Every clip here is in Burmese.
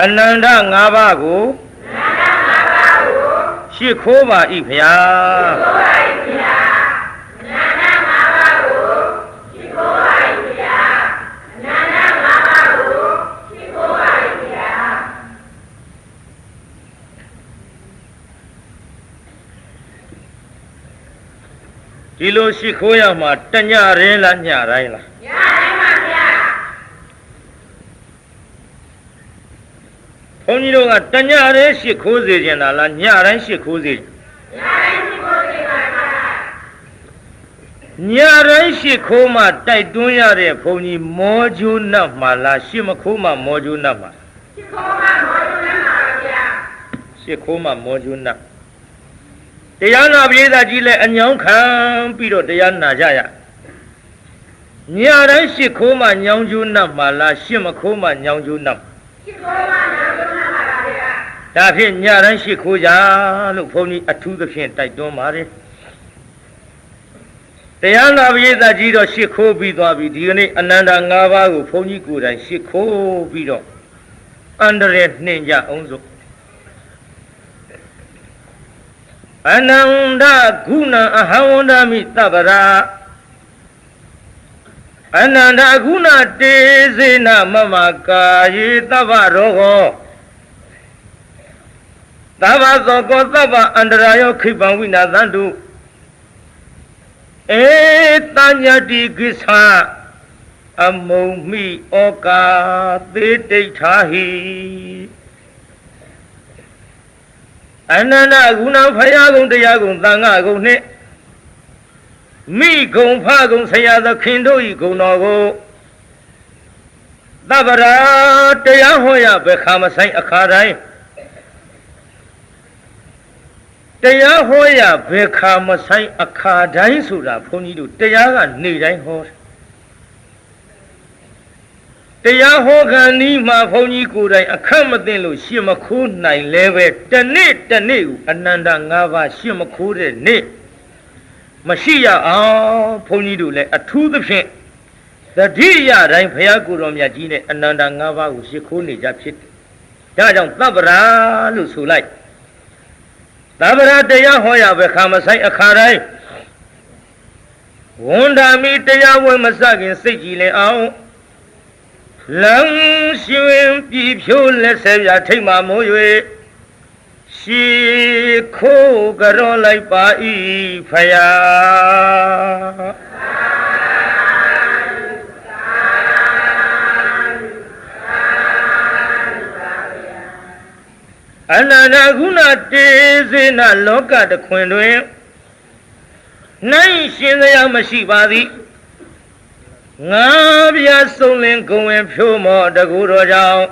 အနန္တ၅ပါးကိုရှိခိုးပါ၏ဖျားဒီလိုရှိခိုးရမှာတညရင်လားညတိုင်းလားညတိုင်းပါဗျာဘုန်းကြီးတို့ကတညရင်ရှိခိုးစေခြင်းလားညတိုင်းရှိခိုးစေညတိုင်းရှိခိုးစေပါဗျာညတိုင်းရှိခိုးမှတိုက်တွန်းရတဲ့ဘုန်းကြီးမောကျိုးနတ်မှာလားရှိမခိုးမှမောကျိုးနတ်မှာရှိခိုးမှမောကျိုးနတ်ပါဗျာရှိခိုးမှမောကျိုးနတ်တရားနာပရိသတ်ကြီးလည်းအညောင်းခံပြီးတော့တရားနာကြရညတိုင်းရှိခိုးမှညောင်းကျိုးနတ်မှာလားရှိမခိုးမှညောင်းကျိုးနတ်ရှိခိုးမှညောင်းကျိုးနတ်ပါဗျာဒါဖြင့်ညတိုင်းရှိခိုးကြလို့ဘုန်းကြီးအထူးသဖြင့်တိုက်တွန်းပါတယ်တရားနာပရိသတ်ကြီးတော့ရှိခိုးပြီးသွားပြီဒီကနေ့အနန္တ၅ပါးကိုဘုန်းကြီးကိုယ်တိုင်ရှိခိုးပြီးတော့အန္တရာယ်နှင်ကြအောင်စို့အနန္တဂုဏအဟံဝန္ဒမိသဗ္ဗရာအနန္တဂုဏတေဇေနမမကာယေသဗ္ဗရောဟောသဗ္ဗသောကောသဗ္ဗအန္တရာယောခိပံဝိနာသန္တုဧတညတိကိစ္ဆာအမုံမိဩကာသေတိဋ္ဌာဟိအနန္တဂုဏဖယားကုံတရားကုံသံဃာကုံနှင့်မိကုံဖကုံဆရာသခင်တို့ဤဂုဏတော်ကိုသဗ္ဗရာတရားဟောရဘယ်ခါမဆိုင်အခါတိုင်းတရားဟောရဘယ်ခါမဆိုင်အခါတိုင်းဆိုတာဘုန်းကြီးတို့တရားကနေတိုင်းဟောတရားဟောခံဤမှာဘုန်းကြီးကိုယ်တိုင်အခက်မသိလို့ရှင်းမခိုးနိုင်လဲပဲတနေ့တနေ့ကိုအနန္တ၅ပါးရှင်းမခိုးတဲ့နေ့မရှိရအောင်ဘုန်းကြီးတို့လည်းအထူးသဖြင့်သတိရတိုင်းဘုရားကိုယ်တော်မြတ်ကြီးနဲ့အနန္တ၅ပါးကိုရှင်းခိုးနေကြဖြစ်တယ်ဒါကြောင့်သဗ္ဗရာလို့ဆိုလိုက်သဗ္ဗရာတရားဟောရပဲခါမဆိုင်အခါတိုင်းဝန္ဒာမိတရားဝင်မစခင်စိတ်ကြည်လင်အောင်လမ်းရှင်ပြည်ဖြိုးလက်ဆက်ပြထိတ်မှမိုး၍ရှီခိုးကြောလိုက်ပါ၏ဖယားအနန္တဂုဏတေဇေနလောကတခွင်တွင်နိုင်ရှင်စရာမရှိပါသည်ငါပြဆုံးလင်းဂုံဝင်ဖြိုးမော်တကူတော်ကြောင့်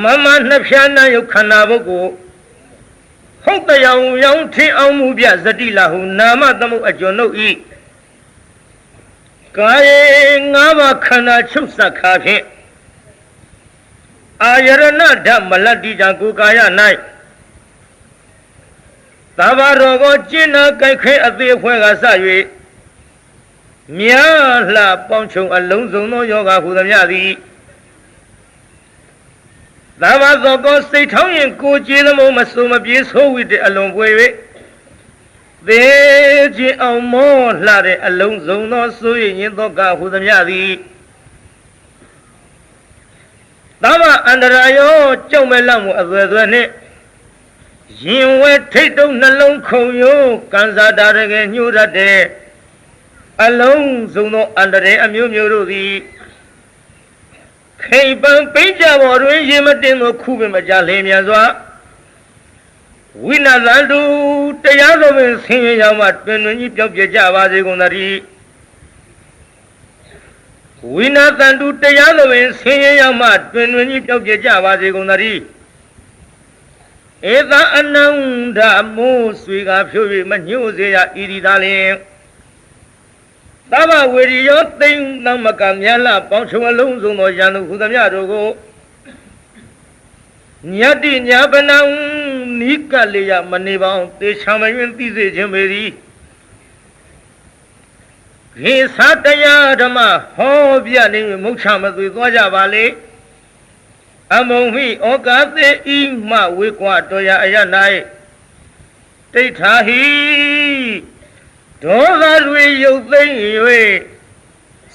မမနှစ်ဖြားနှံ့ယုတ်ခန္ဓာပုဂ္ဂိုလ်ဟုတ်တရားရောင်ထင်းအောင်မှုပြဇတိလာဟုနာမသမုတ်အကျွန်ုပ်ဤကာယေငါးပါးခန္ဓာချုပ်ဆက်ခါဖြင့်အာယရဏဓမ္မလတ္တိကြကိုကာယ၌သဗ္ဗရောကိုကျင့်နာကြိုက်ခဲအသေးဖွဲကစ၍မြားလှပေါင်းချုံအလုံးစုံသောယောဂဟူသည်မြသည်သဗ္ဗသောကိုစိတ်ထောင်းရင်ကိုကြည်သမို့မဆိုမပြေဆိုးဝိတဲ့အလွန်ပွေ၍သေခြင်းအောင်မောလှတဲ့အလုံးစုံသောဆိုရရင်သောကဟူသည်မြသည်သဗ္ဗအန္တရာယောကြောက်မဲ့လမှုအသွယ်သွယ်နှင့်ရင်ဝဲထိတ်တုံးနှလုံးခုံယိုးကန်စားတာတကယ်ညှို့တတ်တဲ့အလုံးစုံသောအန္တရာယ်အမျိုးမျိုးတို့သည်ခိပံပိကြပေါ်တွင်ရေမတင်သောခုပင်မကြလင်းမြန်စွာဝိနာသန္တုတရားတော်ပင်ဆင်းရဲရောက်မှတွင်တွင်ကြီးပြောင်းပြကြပါစေကုန်သတည်းဝိနာသန္တုတရားတော်ပင်ဆင်းရဲရောက်မှတွင်တွင်ကြီးပြောင်းပြကြပါစေကုန်သတည်းဧသအနန္ဒမိုးဆွေကဖြိုး၍မညှို့စေရဤဒီသာလျင်သဗ္ဗဝေရိယောသိမ့်သမကမြတ်လပေါင်းချုံအလုံးစုံသောယန္တုဟူသမျှတို့ကိုညတ္တိညာပနံနိကလေယမနေပေါင်းတေချာမယွင်သိစေခြင်းပေသည် ရေသာတရားဓမ္မဟောပြနေမုတ်ချမသွေသွားကြပါလေအမုံမိဩကာသေဤမှဝေကွာတော်ရအရ၌တိဋ္ဌာဟိဒေါသတွေရုပ်သိမ်း၍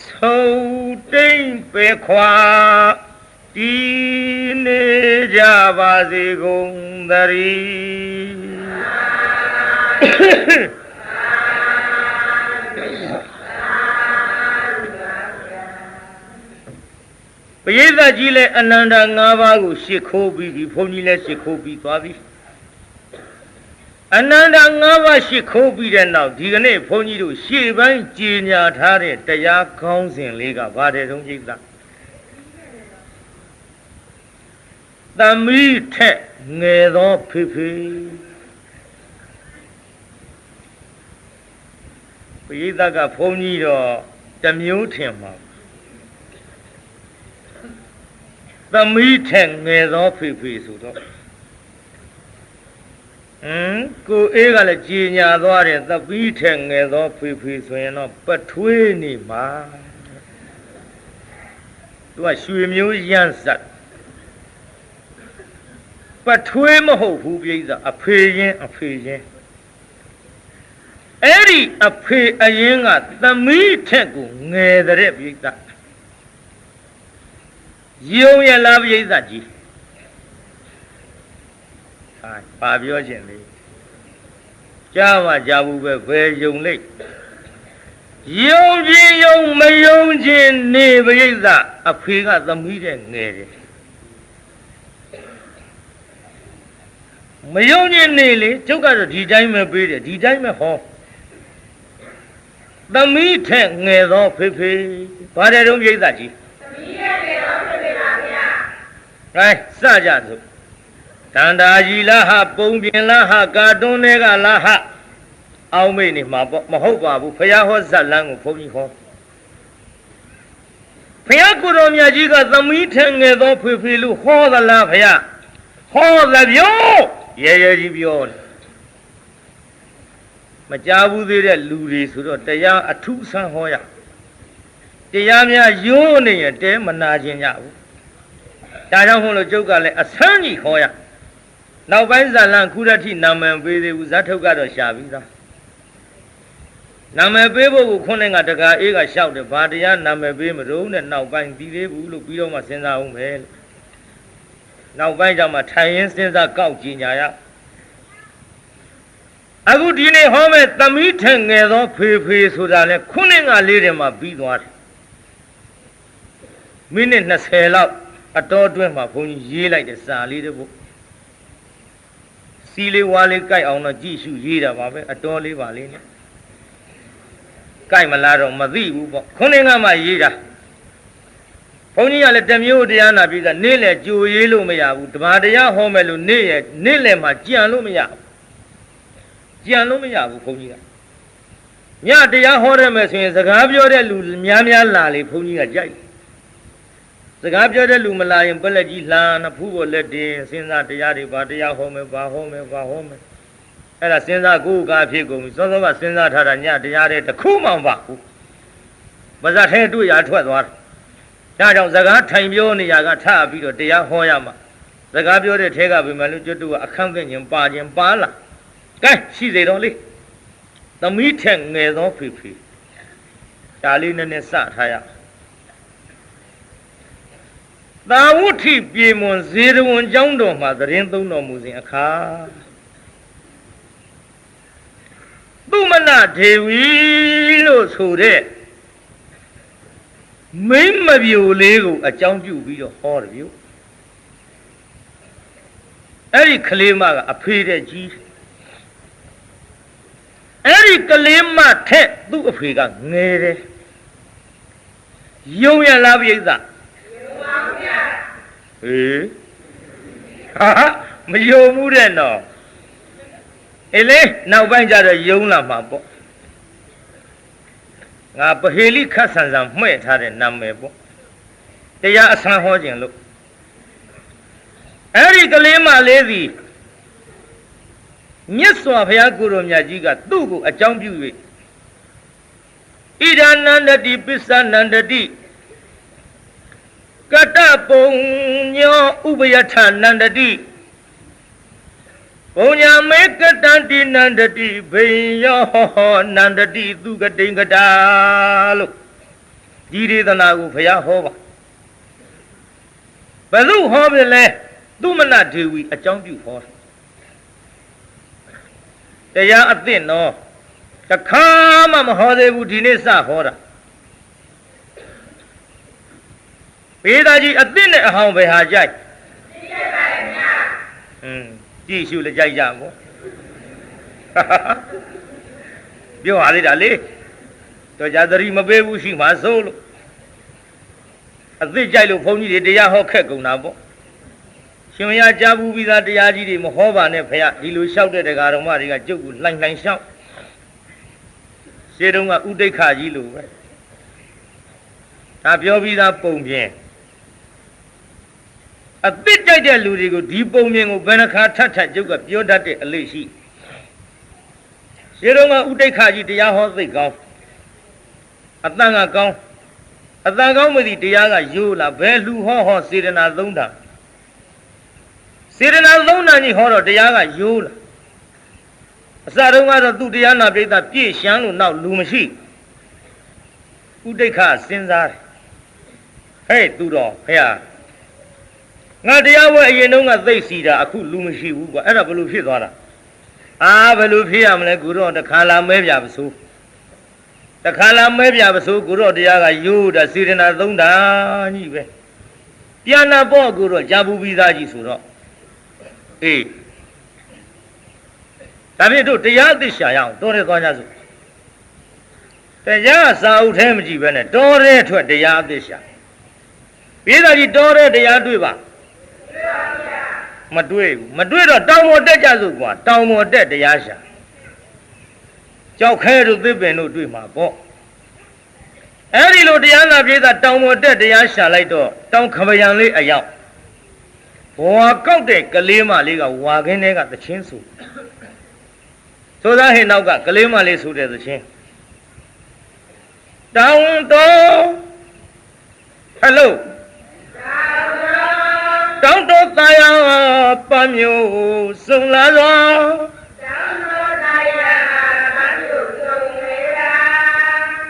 ဆုံးတိမ်ပေခွာတည်နေကြပါစေကုန်သတည်းပရိသတ်ကြီးလည်းအနန္တ၅ပါးကိုရှ िख ိုးပြီးပြီဘုန်းကြီးလည်းရှ िख ိုးပြီးသွားပြီအနန္တ၅ပါးရှ िख ိုးပြီးတဲ့နောက်ဒီကနေ့ဘုန်းကြီးတို့ရှေ့ပိုင်းကြေညာထားတဲ့တရားကောင်းစဉ်လေးကဘာတဲ့တုံးပြိဿသမီးထက်ငယ်သောဖေဖေပရိသတ်ကဘုန်းကြီးတော့တစ်မျိုးထင်မှာသမီးထက်ငယ်သောဖေဖေဆိုတော့ကိုအေးကလည်းကြည်ညာသွားတယ်သမီးထက်ငယ်သောဖေဖေဆိုရင်တော့ပထွေးနေမှာသူကရွှေမျိုးရမ်းစက်ပထွေးမဟုတ်ဘူးပြိဿအဖေရင်အဲ့ဒီအဖေအရင်ကသမီးထက်ကိုငယ်တဲ့ပြိဿယုံရလားပြိဿကြီးဟာပါပြောခြင်းလေကြားမှကြားဘူးပဲဘယ်ယုံလိမ့်ယုံခြင်းယုံမယုံခြင်းနေပြိဿအဖေကသမီးတဲ့ငယ်တယ်မယုံခြင်းနေလေကျုပ်ကတော့ဒီတိုင်းပဲပေးတယ်ဒီတိုင်းပဲဟောသမီးထက်ငယ်သောဖေဖေဘာတဲ့တုံးပြိဿကြီးကဲစကြစို့တန်တာကြီးလားဟာပုံပြင်လားဟာကာတွန်းတွေကလားဟာအောင်းမိတ်နေမှာပေါ့မဟုတ်ပါဘူးဖယားဟောဇက်လန်းကိုဘုန်းကြီးဟောဖယားကိုတော်မြတ်ကြီးကသမီးထက်ငယ်သောဖေဖေလို့ဟောသလားဖယားဟောသပြောရဲကြီးပြောတယ်မကြားဘူးသေးတဲ့လူတွေဆိုတော့တရားအထုဆန်းဟောရတရားများရိုးနေရင်တဲမနာခြင်းကြဘူးဒါကြောင့်မို့လို့ကျုပ်ကလည်းအဆန်းကြီးဟောရနောက်ပိုင်းဇာလန်ခုရတိနာမည်ပေးသေးဘူးဇတ်ထုတ်ကတော့ရှာပြီးသားနာမည်ပေးဖို့ကိုခွန်းနဲ့ကတကာအေးကလျှောက်တယ်ဘာတရားနာမည်ပေးမလို့နဲ့နောက်ပိုင်းပြီးသေးဘူးလို့ပြီးတော့မှစဉ်းစားအောင်ပဲလို့နောက်ပိုင်းကျမှထိုင်ရင်းစဉ်းစားကောက်ကြည်ညာရအခုဒီနေ့ဟောမဲ့သမီးထက်ငယ်သောဖေဖေဆိုတာလဲခွန်းနဲ့ကလေးတွေမှာပြီးသွားတယ်မိနစ်20လောက်အတော်အတွင်းမှာဘုန်းကြီးရေးလိုက်တဲ့စာလေးတပုတ်စီလေးဝါလေးကြိုက်အောင်တော့ကြည့်ရှုရေးတာပါပဲအတော်လေးပါလေးနဲ့ကြိုက်မလားတော့မသိဘူးပေါ့ခွန်းင်းကမှရေးတာဘုန်းကြီးကလည်းတမျိုးတရားနာပြီးသားနေ့လေကြိုရေးလို့မရဘူးဓမ္မတရားဟောမယ်လို့နေ့လေမှာကြံလို့မရဘူးဘုန်းကြီးကညတရားဟောရမယ်ဆိုရင်စကားပြောတဲ့လူများလာလေဘုန်းကြီးကကြိုက်စကားပြောတဲ့လူမလာရင်ပလက်ကြီးလှမ်းနှဖူးပေါ်လက်တင်စဉ်းစားတရားတွေဘာတရားဟောမယ်ဘာဟောမယ်အဲ့ဒါစဉ်းစားကိုယ်ကအဖြစ်ကုန်ပြီစောစောကစဉ်းစားထားတာညတရားတွေတစ်ခုမှမပါဘူးပါဇက်ထဲတွေ့ရထွက်သွားတာဒါကြောင့်စကားထိုင်ပြောနေရကထပြီးတော့တရားဟောရမှာစကားပြောတဲ့ထဲကပဲမလို့ကျွတ်တို့ကအခန့်သိခြင်းပါလာကဲရှိစေတော့လေသမီးထက်ငယ်သောဖေဖေဒါလေးနည်းနည်းစထားရသာဝုထိပြေမွန်ဇေရဝံကျောင်းတော်မှာသတင်းသုံးတော်မူစဉ်အခါသူမနဒေဝီလို့ဆိုတဲ့မိမပြိုလေးကိုအကြောင်းပြုပြီးတော့ဟောတယ်ဗျအဲ့ဒီကလေးမကအဖေတဲ့ကြီးအဲ့ဒီကလေးမထက်သူ့အဖေကငယ်တယ်ယုံရလားပြိဿဟေးဟာမယုံဘူးတဲ့နော်အေးလေနောက်ပိုင်းကျတော့ယုံလာမှာပေါ့ငါပဟေလိခတ်ဆန်ဆန်မှဲ့ထားတဲ့နာမည်ပေါ့တရားအဆန်းဟောခြင်းလို့အဲ့ဒီကလေးမလေးစီမြတ်စွာဘုရားကိုယ်တော်မြတ်ကြီးကသူ့ကိုအကြောင်းပြု ဣဒာနန္တတိပစ္စနန္တတိကတ္တပုံညောဥပယထနန္တတိပုံညာမေကတံတိနန္တတိဘိယောနန္တတိသူကတိင်္ဂတာလို့ဒီဒေသနာကိုဘုရားဟောပါဘယ်လိုဟောပြီလဲသူမနဒေဝီအကြောင်းပြုဟောတရားအသင့်တော့တခါမှမဟောသေးဘူးဒီနေ့စဟောတာဘေးသားကြီးအသင့်နဲ့အဟောင်းပဲဟာကြိုက်ကြည့်ရှုလည်းကြိုက်ကြမို့ပြောရသေးတာလေတော့ကြာသတိမပေးဘူးရှိမှစိုးလို့အသစ်ကြိုက်လို့ဘုန်းကြီးတွေတရားဟောခက်ကုန်တာပေါ့ရှင်မရကြားဘူးပြီးသားတရားကြီးတွေမဟောပါနဲ့ဖေရဒီလိုလျှောက်တဲ့တရားတော်မတွေကကျုပ်ကိုလှိုင်လျှောက်ရှင်းတုန်းကဥဒိဋ္ဌကြီးလိုပဲဒါပြောပြီးသားပုံပြင်အသစ်ကြိုက်တဲ့လူတွေကိုဒီပုံပြင်ကိုဘယ်နှခါထပ်ကျုပ်ကပြောတတ်တဲ့အလေးရှိရှင်းတုန်းကဥဒိဋ္ဌကြီးတရားဟောသိကောင်းအတန်ကကောင်းအတန်ကောင်းမသိတရားကယိုးလာဘယ်လူဟောစေတနာသုံးတာစေတနာသုံးတာကြီးဟောတော့တရားကယိုးလာအစတုန်းကတော့သူတရားနာပိဋကပြည့်ရှမ်းလို့နောက်လူမရှိဥဒိဋ္ဌစဉ်းစားတယ်ဟဲ့သူတော်ဖေဟာငါတရားဝဲအရင်တုန်းကသိစီတာအခုလူမရှိဘူးကွာအဲ့ဒါဘယ်လိုဖြစ်သွားတာဘယ်လိုဖြစ်ရမလဲကိုတော့တခါလာမဲပြပါစို့တခါလာမဲပြပါစို့ကိုတော့တရားကယိုးတာစေတနာသုံးတာကြီးပဲပြန်နာပေါ့ကိုတော့ဂျာဘူးပြီးသားကြီးဆိုတော့အေးဒါဖြင့်တို့တရားသိရှာရအောင်တော်ရဲသွားကြစို့တရားစာအုပ်ထဲမကြည့်ပဲနဲ့တော်ရဲထွက်တရားအသိရှာပြီးသားကြီးတော်ရဲတရားတွေ့ပါမတွေ့ဘူးမတွေ့တော့တောင်ပေါ်တက်ကြစို့ကွာတောင်ပေါ်တက်တရားရှာကြောက်ခဲတို့သစ်ပင်တို့တွေ့မှာပေါ့အဲ့ဒီလိုတရားနာပြေးတာတောင်ပေါ်တက်တရားရှာလိုက်တော့တောင်ခမရံလေးအရောက်ဝါကောက်တဲ့ကလေးမလေးကဝါခင်းထဲကသချင်းဆိုဆိုသားဟင်နောက်ကကလေးမလေးဆိုတဲ့သချင်းတောင်တော်ဟယ်လိုတောင်တော်သာယာပမျိုးစုံလာသော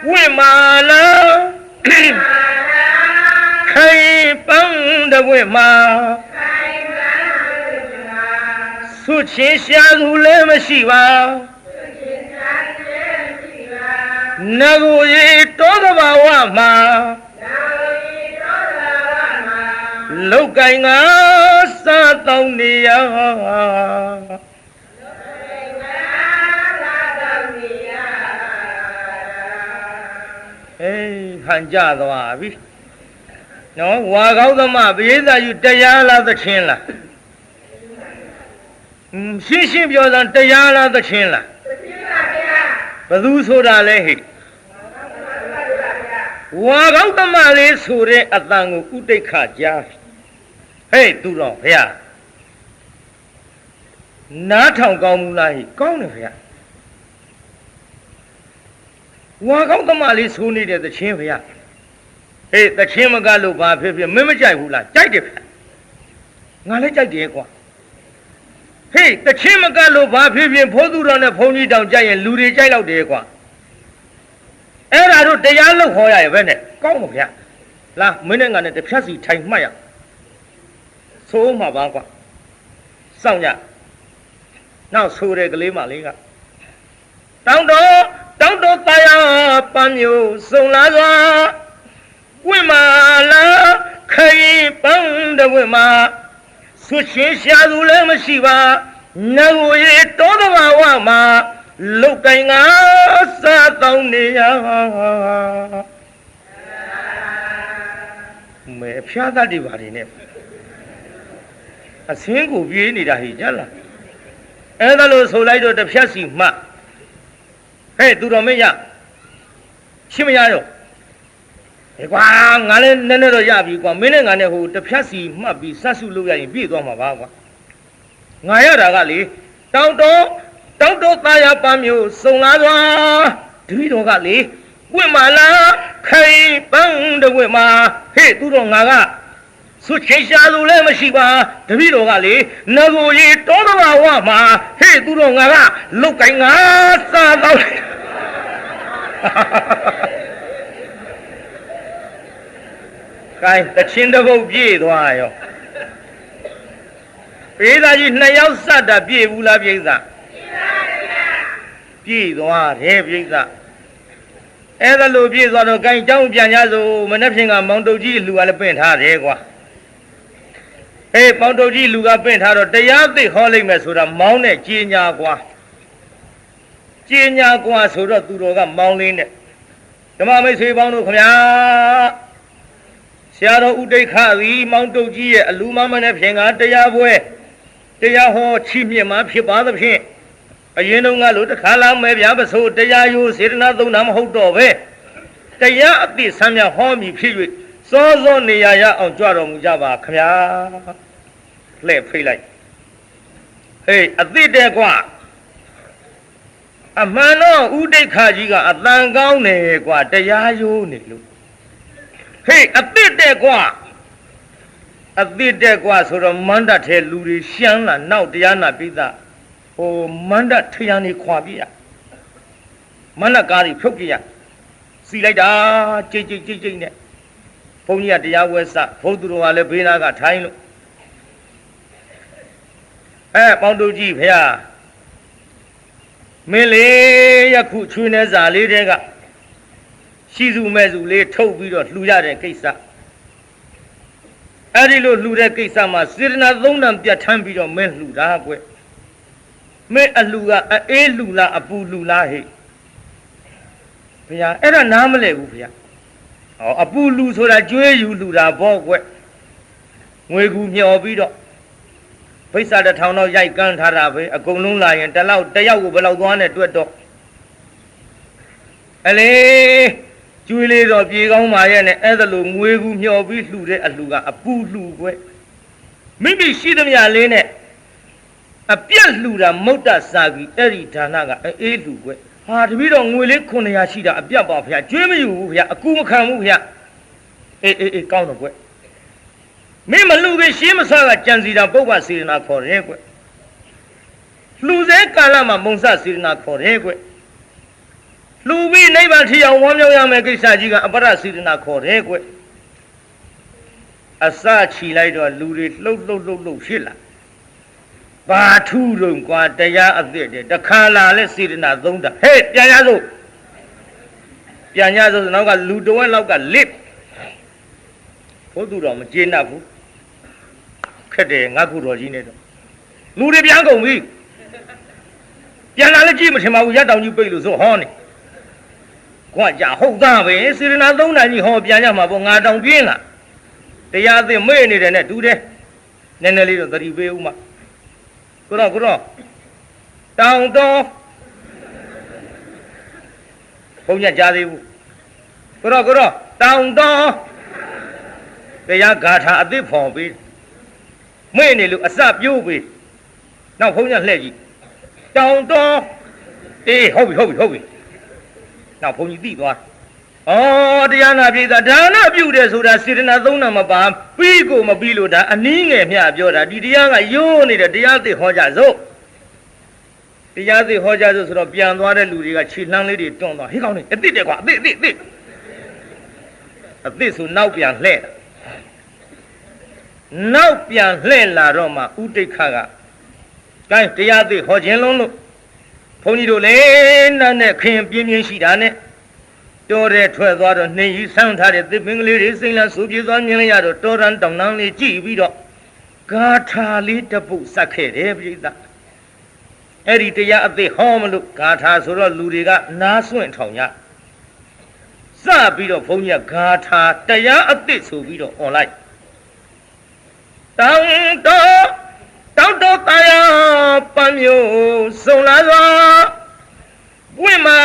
ဝိမာလာခိုင်ပန်းတဝိမာဆုချင်းရှာသူလည်းမရှိပါနဂိုရီတောသဘာဝမှာလောက်ကင်ငါစားတောင်းနေရဟန်ကြသွားပြီနော်ဝါကောင်းသမပရိသတ်ယူတရားလားသချင်းလားရှင်းရှင်းပြောစမ်းတရားလားသချင်းလားသချင်းပါဗျာဘယ်သူဆိုတာလဲဟဲ့ဝါကောင်းသမလေးဆိုတဲ့အတန်ကိုဥဒိဋ္ဌကြားဟဲ့သူတော်ဖေဟာနားထောင်ကောင်းမူလားဟဲ့ကောင်းတယ်ဖေဟာဝါကောင်းသမလေးဆိုနေတဲ့သချင်းဖေဟာဟေးသချင်းမကလို့ဘာဖြစ်ဖြစ်မင်းမကြိုက်ဘူးလားကြိုက်တယ်ဖေငါလည်းကြိုက်တယ်ကွာဟေးသချင်းမကလို့ဘာဖြစ်ဖြစ်ဖိုးသူတော်နဲ့ဘုန်းကြီးတောင်ကြိုက်ရင်လူတွေကြိုက်တော့တယ်ကွာအဲ့ဒါတို့တရားလို့ခေါ်ရရဲ့ပဲနဲ့ကောင်းပါဗျာလာမင်းနဲ့ငါနဲ့တစ်ဖြတ်စီထိုင်မှတ်ရဆိုးမှာပါကွာစောင့်ကြနောက်ဆိုးတဲ့ကလေးမလေးကတောင်းတော်သာယာပန်းမျိုးစုံလာစွာဝိမာလာခိုင်ပန်းတဝိမာဆုရှင်ရှာသူလည်းမရှိပါနဂိုရီတောသဘာဝမှာလောက်ကင်ငါစားတောင်းနေရမဲဖျားတတ်တယ်ပါနေနဲ့အစင်းကိုပြေးနေတာဟိကြလားအဲ့ဒါလို့ဆိုလိုက်တော့တစ်ဖြတ်စီမှဟဲ့သူတော်မင်းရရှင်းမရရောကွာငါလည်းနည်းနည်းတော့ရပြီကွာမင်းနဲ့ငါနဲ့ဟိုတစ်ဖြတ်စီမှတ်ပြီးစတ်စုလုပ်ရရင်ပြည့်သွားမှာပါကွာငါရတာကလေတောင်းတော်သားရပန်းမျိုးစုံလာသွားတပည့်တော်ကလေ ဝင်မာလာခိုင်ပန်းတဲ့ဝင်မာဟေ့သူတော်ငါကဆွချင်းရှာသူလည်းမရှိပါတပည့်တော်ကလေငကိုကြီးတောသဘာဝမှာဟေ့သူတော်ငါကလုတ်ကိုင်းငါစားတော့ကိုင်းတချင်းတစ်ပုတ်ပြေးသွားရောပိဿာကြီး2ယောက်စတာပြေးဘူးလားပိဿာပြေးသွားတယ်ပိဿာအဲ့ဒါလို့ပြေးသွားတော့ကိုင်းเจ้าပြန်ကြစို့မနေ့ဖြင့်ကမောင်တုတ်ကြီးလူကလည်းပင့်ထားတယ်ကွာအေးမောင်တုတ်ကြီးလူကပင့်ထားတော့တရားသိဟောလိုက်မယ်ဆိုတာမောင်းနဲ့ကြီးညာကွာကြီးညာကွာဆိုတော့သူတော်ကမောင်းလေးနဲ့ဓမ္မမိတ်ဆွေပေါင်းတို့ခင်ဗျာဆရာတော်ဥဒိဋ္ဌသည်မောင်တုတ်ကြီးရဲ့အလူမမနဲ့ဖြင့်ကတရားပွဲတရားဟောချီးမြှင့်မှာဖြစ်ပါသဖြင့်အရင်တုန်းကလို့တခါလာမယ်ဗျာပစိုးတရားယိုစေတနာသုံးတာမဟုတ်တော့ပဲတရားအသိဆမ်းမြဟောမည်ဖြစ်၍စောစောနေရအောင်ကြွတော်မူကြပါခင်ဗျာလှဲ့ဖိတ်လိုက်ဟေးအသိတဲ့ကွာအမှန်တော့ဥဒိဋ္ဌကြီးကအတန်ကောင်းတယ်ကွာတရားယိုနေလို့ဟေးအသိတဲ့ကွာအသိတဲ့ကွာဆိုတော့မန္တထဲလူတွေရှမ်းလာနောက်တရားနာပိသဟိုမန္တထရန်နေခွာပြရမန္တကားတွေဖြုတ်ပြရစီလိုက်တာကြိတ်နဲ့ဘုန်းကြီးကတရားဝဲစဘုသူတော်ကလည်းဘေးနာကထိုင်းလို့ပေါင်းတို့ကြီးဖေဟာမင်းလေးယခုချွေးနေစာလေးတဲကရှိစုမဲ့စုလေးထုတ်ပြီးတော့လှူရတဲ့ကိစ္စအဲ့ဒီလိုလှူတဲ့ကိစ္စမှာစေတနာသုံးတန်ပြတ်ထမ်းပြီးတော့မင်းလှူတာကွမင်းအလှူကအေးလှူလားအပူလှူလားဟဲ့ဖေဟာအဲ့ဒါနားမလဲဘူးဖေဟာဟောအပူလှူဆိုတာကျွေးယူလှူတာပေါ့ကွငွေကူမျောပြီးတော့ဘိဿာ1000တော့ရိုက်ကန်းထားတာပဲအကုန်လုံးလာရင်တယောက်ကိုဘယ်လောက်သွားနဲ့တွက်တော့အလေကျွေးလေးတော့ပြေကောင်းပါရဲ့နဲ့အဲ့ဒါလိုငွေကူမျောပြီးလှူတဲ့အလှူကအပူလှူကွမိမိရှိသမျှလေးနဲ့အပြက်လှူတာမုတ်တစာကြီးအဲ့ဒီဒါနကအေးလှူကွဟာတပည့်တော်ငွေလေး900ရှိတာအပြက်ပါဗျာကျွေးမယူဘူးဗျာအကူမခံဘူးဗျာအေးကောင်းတော့ကွမင်းမလှူသေးရှင်းမဆကကြံစီတာပုပ္ပစေရနာခေါ်တယ်ကွလှူစေကာလမှာမုံစစေရနာခေါ်တယ်ကွလှူပြီးနိဗ္ဗာန်ထီအောင်ဝမ်းမြောက်ရမယ်ကိစ္စကြီးကအပရစေရနာခေါ်တယ်ကွအစချီလိုက်တော့လူတွေလှုပ်ဖြစ်လာဘာထူးတော့ကွာတရားအသစ်တဲ့တခါလာလဲစေရနာသုံးတာဟဲ့ပြန်ရစို့နောက်ကလူတဝက်လောက်ကလစ်ဘုသူတော်မကျေနပ်ဘူးခက်တယ်ငါခုတော်ကြီးနဲ့တော့လူတွေပြန်ကုန်ပြီပြန်လာလည်းကြည့်မထင်ပါဘူးရတောင်ကြီးပိတ်လို့ဆိုဟောနေကွာကြဟုတ်သားပဲစေရနာသုံးတာကြီးဟောပြန်ရမှာပေါ့ငါတောင်ပြင်းလာတရားသိမေ့နေတယ်နဲ့တူတယ်နည်းနည်းလေးတော့သတိပေးဦးမကိုတော့တောင်တော်ဘုန်းကြီးကြားသေးဘူးကိုတော့တောင်တော်တရားဂါထာအသစ်ဖော်ပေးမေ့နေလို့အစပြိုးပေးနောက်ဘုန်းကြီးလှည့်ကြည့်တောင်တော်အေးဟုတ်ပြီနောက်ဘုန်းကြီးသိသွားဩတရားနာပြည်သာဒါနပြုတယ်ဆိုတာစေတနာသုံးနာမပါပြီးကိုမပြီးလို့ဒါအနည်းငယ်မျှပြောတာဒီတရားကရိုးနေတဲ့တရားသိဟောကြစို့တရားသိဟောကြစို့ဆိုတော့ပြန်သွားတဲ့လူတွေကခြေလှမ်းလေးတွေတွန်းသွားဟေးကောင်းနေအသစ်တယ်ကွာအသစ်ဆိုနောက်ပြန်လှည့်နောက်ပြန်လှည့်လာတော့မှဥဒိဋ္ဌကကဲတရားသိဟောခြင်းလုံးလို့ဘုန်းကြီးတို့လည်းနားနဲ့ခင်ပြင်းရှိတာနဲ့တော်တဲ့ထွက်သွားတော့နှင်းကြီးဆန်းထားတဲ့သစ်ပင်ကလေးတွေစိမ့်လာဆူပြေသွားမြင်လိုက်ရတော့တော်ရန်တောင်တန်းလေးကြည့်ပြီးတော့ဂါထာလေးတပုတ်စက်ခဲ့တယ်ပြိဿအဲ့ဒီတရားအသိဟောမလို့ဂါထာဆိုတော့လူတွေကနားစွင့်ထောင်ရစပြီးတော့ဘုန်းကြီးကဂါထာတရားအသိဆိုပြီးတော့ online တောင်းတော်တရားပန်းမျိုးစုံလာစွာဝိမာ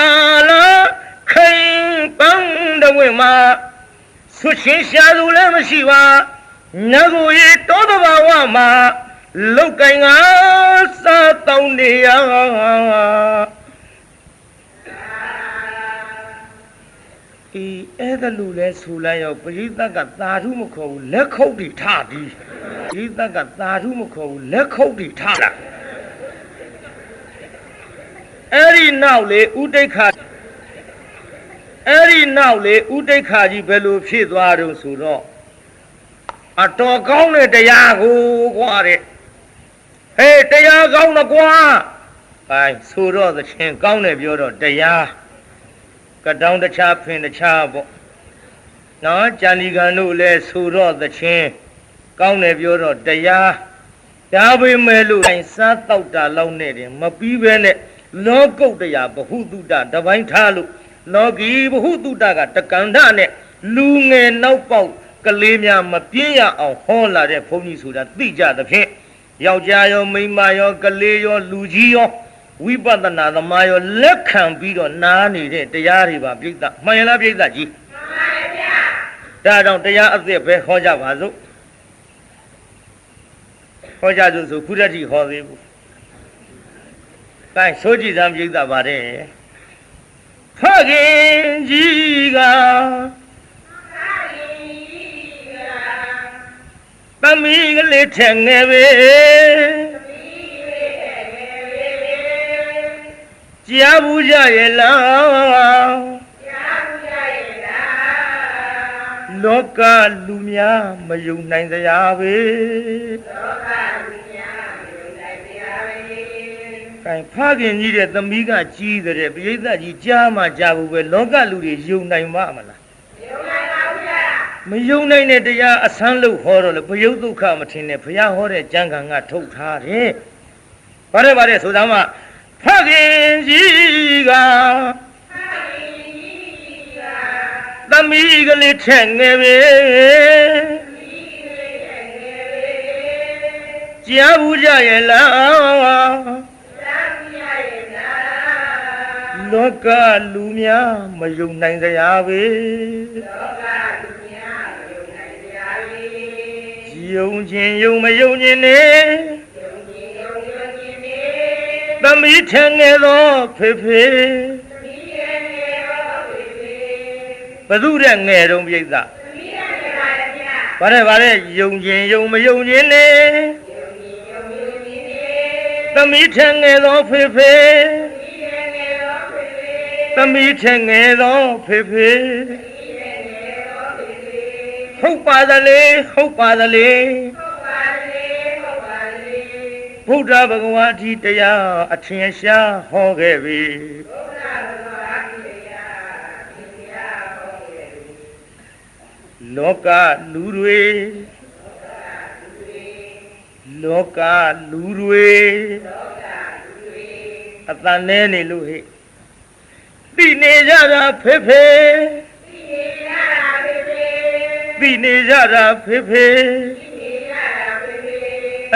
လာခိုင်ပန်းတဝိမာဆွချင်းရှာသူလည်းမရှိပါငကိုရီတောတဘာဝမှာလုတ်ကိုင်ငါစားတောင်းနေရ အဲ့ဒါလူလဲဆူလိုက်ရောပရိသတ်ကသာဓုမခေါ်ဘူးလက်ခုပ်တီထပြီးပရိသတ်ကသာဓုမခေါ်ဘူးလက်ခုပ်တီထလာအဲ့ဒီနောက်လေဥဒိဋ္ဌာအဲ့ဒီနောက်လေဥဒိဋ္ဌာကြီးဘယ်လိုဖြစ်သွားတုံးဆိုတော့အတော်ကောင်းတဲ့တရားကိုကွာတဲ့ဟေးတရားကောင်းတော့ကွာအဲဆိုတော့သခင်ကောင်းတယ်ပြောတော့တရားကတောင်းတခြားဖင်တခြားပေါ့နော်ဂျန်လီကန်တို့လည်းဆိုတော့သခင်ကောင်းတယ်ပြောတော့တရားဒါပေမဲ့လို့စားတောက်တာလောက်နဲ့တင်မပြီးပဲနဲ့လောကုတ်တရားဘဟုတုတတပိုင်းထားလို့လောကီဘဟုတုတကတက္ကန္ဓနဲ့လူငယ်နောက်ပေါက်ကလေးများမပြင်းရအောင်ဟောလာတဲ့ဘုန်းကြီးဆိုတာသိကြသဖြင့်ယောက်ျားရောမိန်းမရောကလေးရောလူကြီးရောဝိပဿနာသမားရောလက်ခံပြီးတော့နားနေတဲ့တရားတွေပါပြိဿမှန်ရလားပြိဿကြီးမှန်ပါဗျာဒါကြောင့်တရားအသစ်ပဲဟောကြပါစို့ဟောကြဆိုခုတည်းထိဟောသေးဘူးအဲဆိုကြည်စမ်းပြိဿပါတယ်ဖခင်ကြီးကသမီးကလေးထက်ငယ်ပဲကြားဘူးကြရဲ့လားလောကလူများမယုံနိုင်စရာပဲကဲဖခင်ကြီးတဲ့သမီးကကြီးတဲ့ပရိသတ်ကြီးကြားမှကြားဘူးပဲလောကလူတွေယုံနိုင်မှာမလားမယုံနိုင်တဲ့တရားအဆန်းလို့ဟောတော့လေဘယုတ်ဒုက္ခမထင်နဲ့ဘုရားဟောတဲ့ကျမ်းဂန်ကထုတ်ထားတယ်။ဗါတဲ့ဆိုသားမဖခင်ကြီးကသမီးကလေးထက်ငယ်ပဲကြားဘူးကြရဲ့လားလောကလူများမယုံနိုင်စရာပဲယုံခြင်းယုံမယုံခြင်းနဲ့သမီးထင်ငယ်သောဖေဖေဘသူတဲ့ငယ်တုံးပြိဿဗါတဲ့ယုံခြင်းယုံမယုံခြင်းနဲ့သမီးထင်ငယ်သောဖေဖေသမီးထင်ငယ်သောဖေဖေဟုတ်ပါသလေဟုတ်ပါသလေဘုရားဘဂဝါဒီတရားအထင်ရှားဟောခဲ့ပြီလောကလူတွေလောကလူတွေအတန်နဲ့နေလို့ဟဲ့သိနေကြတာဖေဖေသိနေကြတာဖေဖေ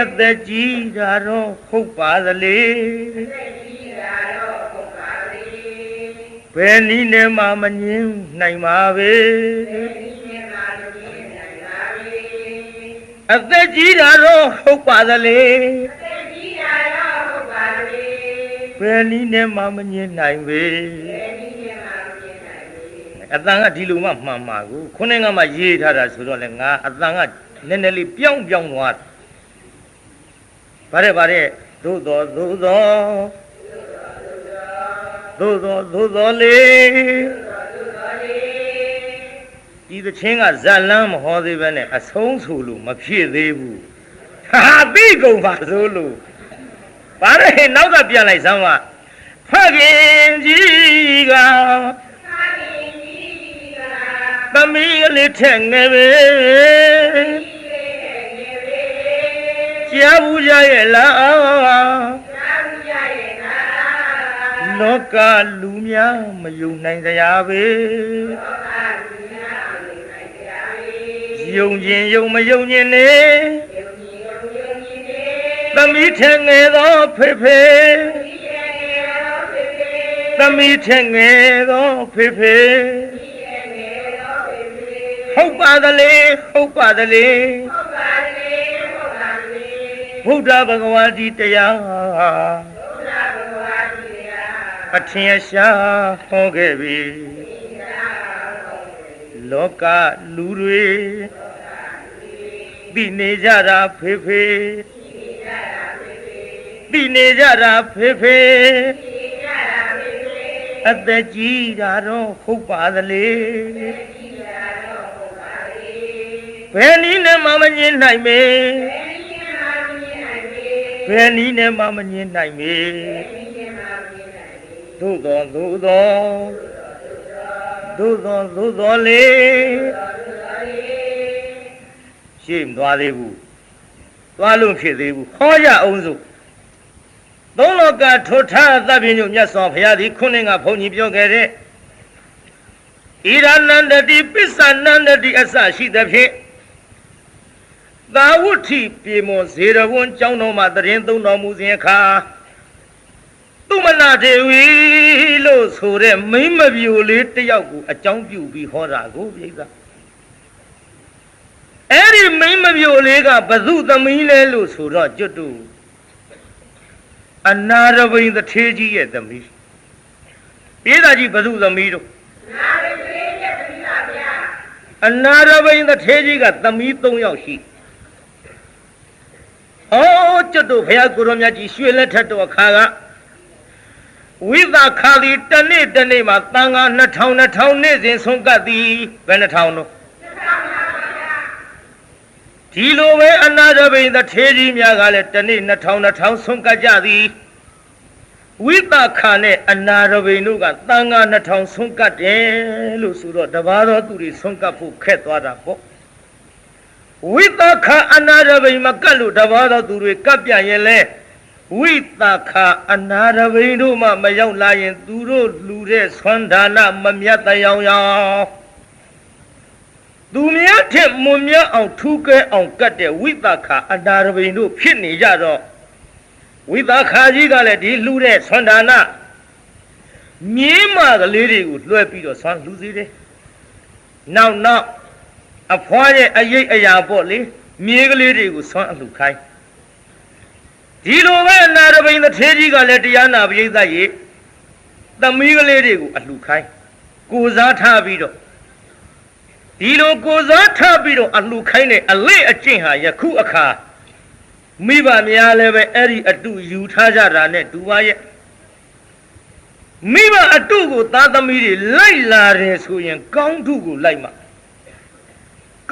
အသက်ကြီးတာတော့ဟုတ်ပါသလေဘယ်နည်းနဲ့မှမငြင်းနိုင်ပါပဲအသက်ကြီးတာတော့ဟုတ်ပါသလေဘယ်နည်းနဲ့မှမငြင်းနိုင်ပဲအတန်ကဒီလိုမှမှန်ပါကိုခုနကမှရေးထားတာဆိုတော့လေငါအတန်ကနည်းနည်းလေးပြောင်းသွားဗါတဲ့သို့တော်လေဒီသချင်းကဇာလန်းမဟောသေးပဲနဲ့အဆုံးဆိုလို့မဖြစ်သေးဘူးဟာသိကုန်ပါဆိုလို့ဗါတဲ့နောက်ကပြန်လိုက်စမ်းပါဖခင်ကြီးကသမီးလေးထက်ငယ်ပဲကြားဘူးကြရဲ့လားလောကလူများမယုံနိုင်ကြပဲယုံခြင်းယုံမယုံခြင်းနဲ့သမီးထက်ငယ်သောဖေဖေသမီးထက်ငယ်သောဖေဖေဟုတ်ပါသလေဟုတ်ပါသလေဘုရားဘဂဝါဒီတရားအထင်ရှားဟောခဲ့ပြီ လောကလူတွေသိနေကြတာဖေဖေသိနေကြတာဖေဖေအသက်ကြီးတာတော့ဟုတ်ပါသလေဘယ်နည်းနဲ့မှမငြင်းနိုင်မေဘယ်နည်းနဲ့မှမငြင်းနိုင်မေသို့တော်လေရှေ့မသွားသေးဘူးသွားလို့ဖြစ်သေးဘူးဟောရအောင်စို့သုံးလောကထိုထားသဗ္ဗညုမြတ်စွာဘုရားသည်ခုနှစ်ကဘုန်းကြီးပြောခဲ့တဲ့ဣရဏန္တတိပစ္ဆနန္တတိအစရှိသဖြင့်သာဝုဋ္ဌိပြေမွန်ဇေရဝံကျောင်းတော်မှာတရင်သုံးတော်မူစဉ်အခါသူမနာဒေဝီလို့ဆိုတဲ့မိမပြိုလေးတယောက်ကိုအကြောင်းပြုပြီးဟောတာကိုပြိဿအဲ့ဒီမိမပြိုလေးကဘသူသမီးလဲလို့ဆိုတော့ကျွတ်တူအနာရဘိန်တထေးကြီးရဲ့သမီးပြိဿကြီးဘသူသမီးတို့အနာရဘိန်တထေးကြီးကသမီး3ယောက်ရှိကျွတ်တူဘုရားကိုရောမြတ်ကြီးရွှေလက်ထက်တော်အခါကဝိသခါသည်တနေ့မှာတန်ခါ2000နေ့စဉ်ဆုံးကပ်သည်ဘယ်2000တို့ဒီလိုပဲအနာရဘိန်တထေးကြီးများကလည်းတနေ့2000ဆုံးကပ်ကြသည်ဝိသခါနဲ့အနာရဘိန်တို့ကတန်ခါ2000ဆုံးကပ်တယ်လို့ဆိုတော့တပါးတော်သူတွေဆုံးကပ်ဖို့ခက်သွားတာပေါ့ဝိသခါအနာရဘိန်မကပ်လို့တပါးတော်သူတွေကပ်ပြန်ရင်လဲဝိသခာအနာရဘိန်တို့မှမရောက်လာရင်သူတို့လူတဲ့ဆွမ်းဒါနမမြတ်တရားရောသူများထက်မွန်မြတ်အောင်ထူးကဲအောင်ကတ်တဲ့ဝိသခာအနာရဘိန်တို့ဖြစ်နေကြတော့ဝိသခာကြီးကလည်းဒီလူတဲ့ဆွမ်းဒါနမြင်းမကလေးတွေကိုလွှဲပြီးတော့ဆွမ်းလူစီတယ်နောက်အဖွားရဲ့အရေးအရာပေါ့လေမြေကလေးတွေကိုဆွမ်းအလှခိုင်းဒီလိုပဲအနာရဘိန်တထေးကြီးကလည်းတရားနာပရိသတ်ရေသမီးကလေးတွေကိုအလှခိုင်းကိုစားထားပြီးတော့ဒီလိုကိုစားထားပြီးတော့အလှခိုင်းတဲ့အလေအကျင့်ဟာယခုအခါမိဘများလည်းပဲအဲ့ဒီအတုယူထားကြတာနဲ့တူပါရဲ့မိဘအတုကိုသားသမီးတွေလိုက်လာတယ်ဆိုရင်ကောင်းထုကိုလိုက်မှာ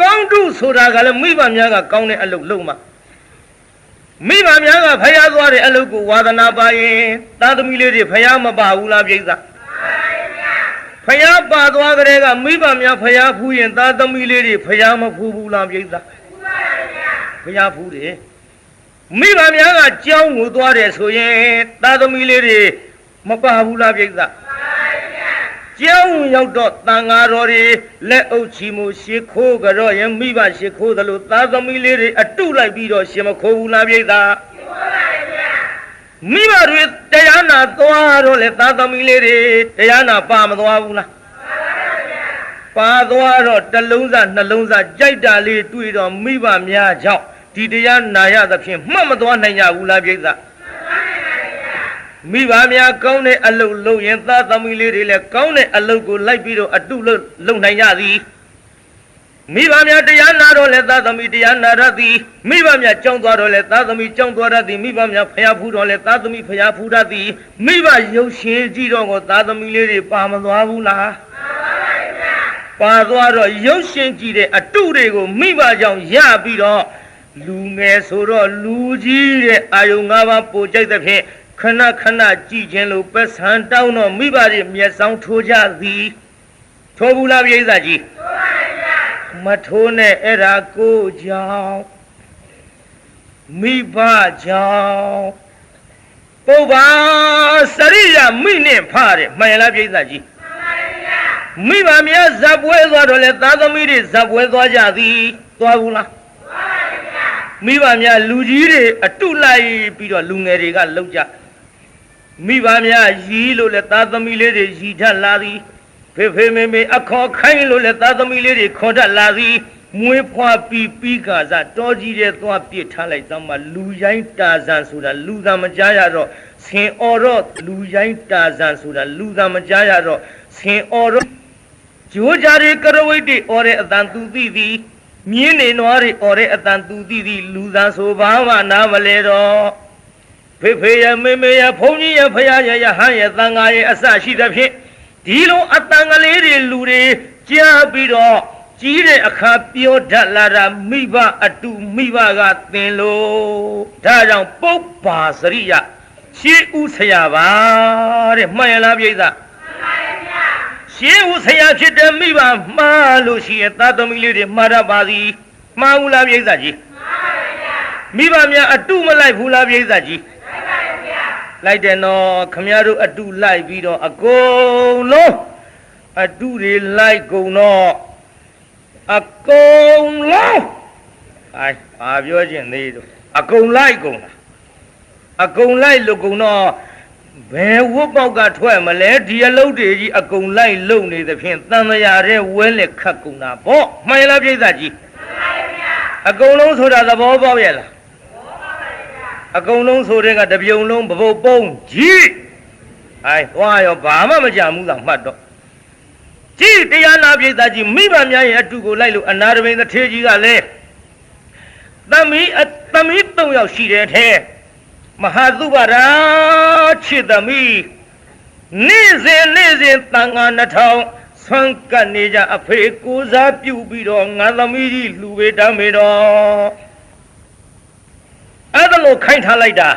ကောင်းထုဆိုတာကလည်းမိဘများကကောင်းတဲ့အလုပ်လုပ်မှာမိဘများကဖျားသွားတဲ့အလုပ်ကိုဝါသနာပါရင်သားသမီးလေးတွေဖျားမပါဘူးလားပြိဿဖျားပါသွားကြတဲ့ကမိဘများဖျားဖူးရင်သားသမီးလေးတွေဖျားမဖူးဘူးလားပြိဿဖျားဖူးတယ်မိဘများကကြောင်းကိုသွားတယ်ဆိုရင်သားသမီးလေးတွေမပါဘူးလားပြိဿကျောင်းရောက်တော့တန်ဃာတော်တွေလက်အုပ်ချီမှုရှ िख ိုးကြတော့ရင်မိဘရှ िख ိုးသလိုသားသမီးလေးတွေအတုလိုက်ပြီးတော့ရှင်မခိုးဘူးလားပြိဿမိဘတွေတရားနာသွားတော့လေသားသမီးလေးတွေတရားနာပါမသွားဘူးလားပါသွားတော့တလုံးစားနှလုံးစားကြိုက်တာလေးတွေ့တော့မိဘများကြောင့်ဒီတရားနာရသဖြင့်မှတ်မသွားနိုင်ကြဘူးလားပြိဿမိဘများကောင်းတဲ့အလုပ်လုပ်ရင်သားသမီးလေးတွေလည်းကောင်းတဲ့အလုပ်ကိုလိုက်ပြီးတော့အတုလုပ်နိုင်ကြသည်မိဘများတရားနာတော့လည်းသားသမီးတရားနာရသည်မိဘများကြောင်းသွားတော့လည်းသားသမီးကြောင်းသွားရသည်မိဘများဖျားဖူးတော့လည်းသားသမီးဖျားဖူးရသည်မိဘရုပ်ရှင်ကြည့်တော့ကိုသားသမီးလေးတွေပါမသွားဘူးလားပါသွားတော့ရုပ်ရှင်ကြည့်တဲ့အတုတွေကိုမိဘကြောင့်ရပြီးတော့လူငယ်ဆိုတော့လူကြီးတဲ့အာယုံ၅ပါးပို့ကြိုက်တဲ့ဖြင့်ခဏကြည့်ခြင်းလို့ပက်ဆန်တောင်းတော့မိဘတွေမျက်စောင်းထိုးကြသည်ထိုးဘူးလားပြိဿကြီးထိုးပါဗျာမထိုးနဲ့အဲ့ဒါကိုကြောင့်မိဘကြောင့်ပုဗ္ဗာစရိယမိနဲ့ဖတဲ့မှန်လားပြိဿကြီးမှန်ပါဗျာမိဘများဇပ်ပွဲသွားတော့လေသားသမီးတွေဇပ်ပွဲသွားကြသည်သွားဘူးလားသွားပါဗျာမိဘများလူကြီးတွေအတုလိုက်ပြီးတော့လူငယ်တွေကလှုပ်ကြမိဘများရီးလို့လေသားသမီးလေးတွေရီထလာသည်ဖေမေအခေါ်ခိုင်းလို့လေသားသမီးလေးတွေခေါ်တတ်လာသည်မွေးဖွားပြီးကာစတောကြီးတဲ့သွားပြစ်ထားလိုက်တော့မှလူရိုင်းတာဇန်ဆိုတာလူသာမကြားရတော့ဆင်အော်တော့လူရိုင်းတာဇန်ဆိုတာလူသာမကြားရတော့ဆင်အော်တော့ ဂျိုးကြရီကရဝိတ်တွေအော်တဲ့အတန်သူသိသည်မြင်းနေနွားတွေအော်တဲ့အတန်သူသိသည်လူသားဆိုဘာမှနားမလဲတော့ဖေဖေရမေမေရဖုန်းကြီးရဖယားရရဟန်းရတန်ဃာရအစရှိသဖြင့်ဒီလိုအတန်ကလေးတွေလူတွေကြားပြီးတော့ကြီးတဲ့အခါပြောတတ်လာတာမိဘအတူမိဘကသင်လို့ဒါကြောင့်ပုပ္ပါစရိယရှေးဥဆရာပါတဲ့မှန်ရလားပြိဿမှန်ပါဗျာရှေးဥဆရာဖြစ်တဲ့မိဘမှားလို့ရှိရင်သာသမီလေးတွေမှားတတ်ပါသည်မှားဘူးလားပြိဿကြီးမှားပါဗျာမိဘများအတူမလိုက်ဘူးလားပြိဿကြီးလိုက်ပါဗျာလိုက်တယ်နော်ခမရတို့အတူလိုက်ပြီးတော့အကုန်လုံးအတူတွေလိုက်ကုန်တော့အကုန်လုံးဘာပြောချင်သေးတော့အကုန်လိုက်ကုန်တာအကုန်လိုက်လို့ကုန်တော့ဘယ်ဝတ်ပေါက်ကထွက်မလဲဒီအလုပ်တွေကြီးအကုန်လိုက်လုံနေသဖြင့်တန်မရာတဲ့ဝဲလက်ခတ်ကုန်တာပေါ့မှန်လားပြိဿကြီးမှန်ပါဗျာအကုန်လုံးဆိုတာသဘောပေါက်ရဲ့လားသဘောပေါက်ပါဗျာအကုန်လုံးဆိုတဲ့ကတပြုံလုံးပပုတ်ပုံးကြီးသွားရောဘာမှမကြဘူးသာမှတ်တော့ကြည်တရားနာပြိဿကြီးမိဘများရဲ့အတူကိုလိုက်လို့အနာရမိန်သေကြီးကလည်းသမီး3 ယောက်ရှိတယ်ထဲမဟာသုဘရာချစ်သမီးနေ့စဉ်တန်ခါ2000ဆွမ်းကပ်နေကြအဖေကိုစားပြုပြီးတော့ငါသမီးကြီးလူဝေတမ်းမေတော့အဲ့ဒါလို့ခိုင်းထားလိုက်တာ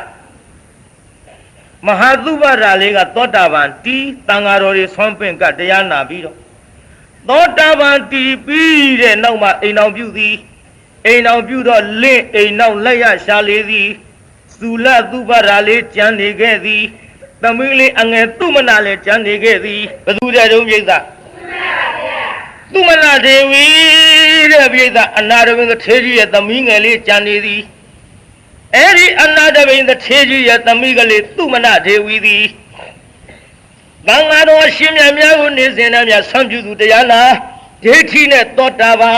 မဟာသုဘရာလေးကသောတာပန်တီးတန်ခါတော်တွေဆွမ်းပင့်ကတရားနာပြီးတော့သောတာပန်တီးပြီးတဲ့နောက်မှာအိမ်တော်ပြုသည်အိမ်တော်ပြုတော့လင့်အိမ်နောက်လက်ရရှာလေသည်သုလသုဘရာလေးကြံနေခဲ့သည်သမီးလေးအငယ်သူမနာလည်းကြံနေခဲ့သည်ဘသူတဲ့တုံးပြိဿသူမနာဒေဝီတဲ့ပြိဿအနာရဝိသေကြီးရဲ့သမီးငယ်လေးကြံနေသည်အဲ့ဒီအနာတပိန်သေကြီးရဲ့သမီးကလေးသူမနာဒေဝီသည်သံဃာတော်ရှင်မြတ်များကိုနေစဉ်နဲ့များဆံပြုသူတရားနာဒိဋ္ဌိနဲ့သောတာပန်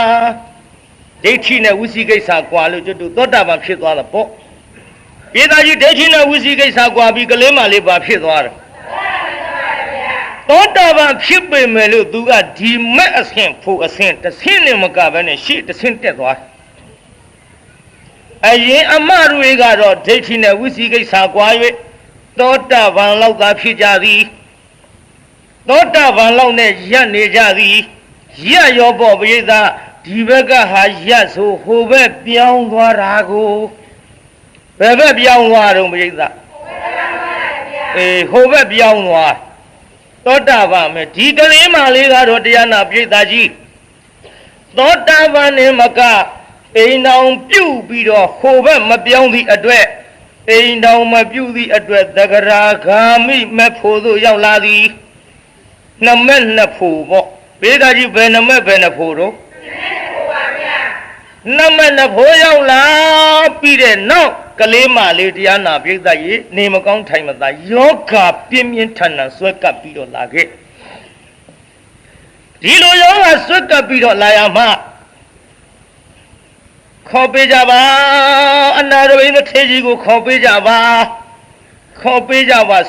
ဒိဋ္ဌိနဲ့ဝိသိကိစ္စကွာလို့ကျွတ်တို့သောတာပန်ဖြစ်သွားတာပေါ့ပြည်သားကြီးဒိဋ္ဌိနဲ့ဝိသိကိစ္စကွာပြီးကလေးမလေးပါဖြစ်သွားတယ်သောတာပန်ဖြစ်ပေမဲ့လို့သူကဒီမဲ့အဆင့်ဖို့အဆင့်တစ်ဆင့်နဲ့မကဘဲနဲ့ရှေ့တစ်ဆင့်တက်သွားတယ်အရင်အမတွေကတော့ဒိဋ္ဌိနဲ့ဝိသိကိစ္စကွာ၍သောတာပန်လောက်သာဖြစ်ကြသည်သောတာပန်လောက်နဲ့ရပ်နေကြသည်ရပ်ရောပေါ့ပရိသတ်ဒီဘက်ကဟာရပ်ဆိုဟိုဘက်ပြောင်းသွားတာကိုဘယ်ဘက်ပြောင်းသွားတော့ပရိသတ်ဟိုဘက်ပြောင်းသွားသောတာပန်မယ်ဒီကလေးမလေးကတော့တရားနာပရိသတ်ကြီးသောတာပန်နဲ့မကအိမ်တော်ပြုတ်ပြီးတော့ဟိုဘက်မပြောင်းသည့်အတွက်အိမ်တော်မပြုတ်သည့်အတွက်သဂရာဂာမိမဖို့သို့ရောက်လာသည်နမက်နှစ်ဖို့ပေါ့ဘေးသားကြီးဘယ်နမက်ဘယ်နှစ်ဖို့တော့နမက်နှစ်ဖို့ရောက်လာပြီးတဲ့နောက်ကလေးမလေးတရားနာပြိဿကြီးနေမကောင်းထိုင်မသာယောဂပြင်းပြင်းထန်ထန်ဆွဲကပ်ပြီးတော့လာခဲ့ဒီလိုယောဂဆွဲကပ်ပြီးတော့လာရမှခေါ်ပေးကြပါအနာရဘိန်သေကြီးကိုခေါ်ပေးကြပါ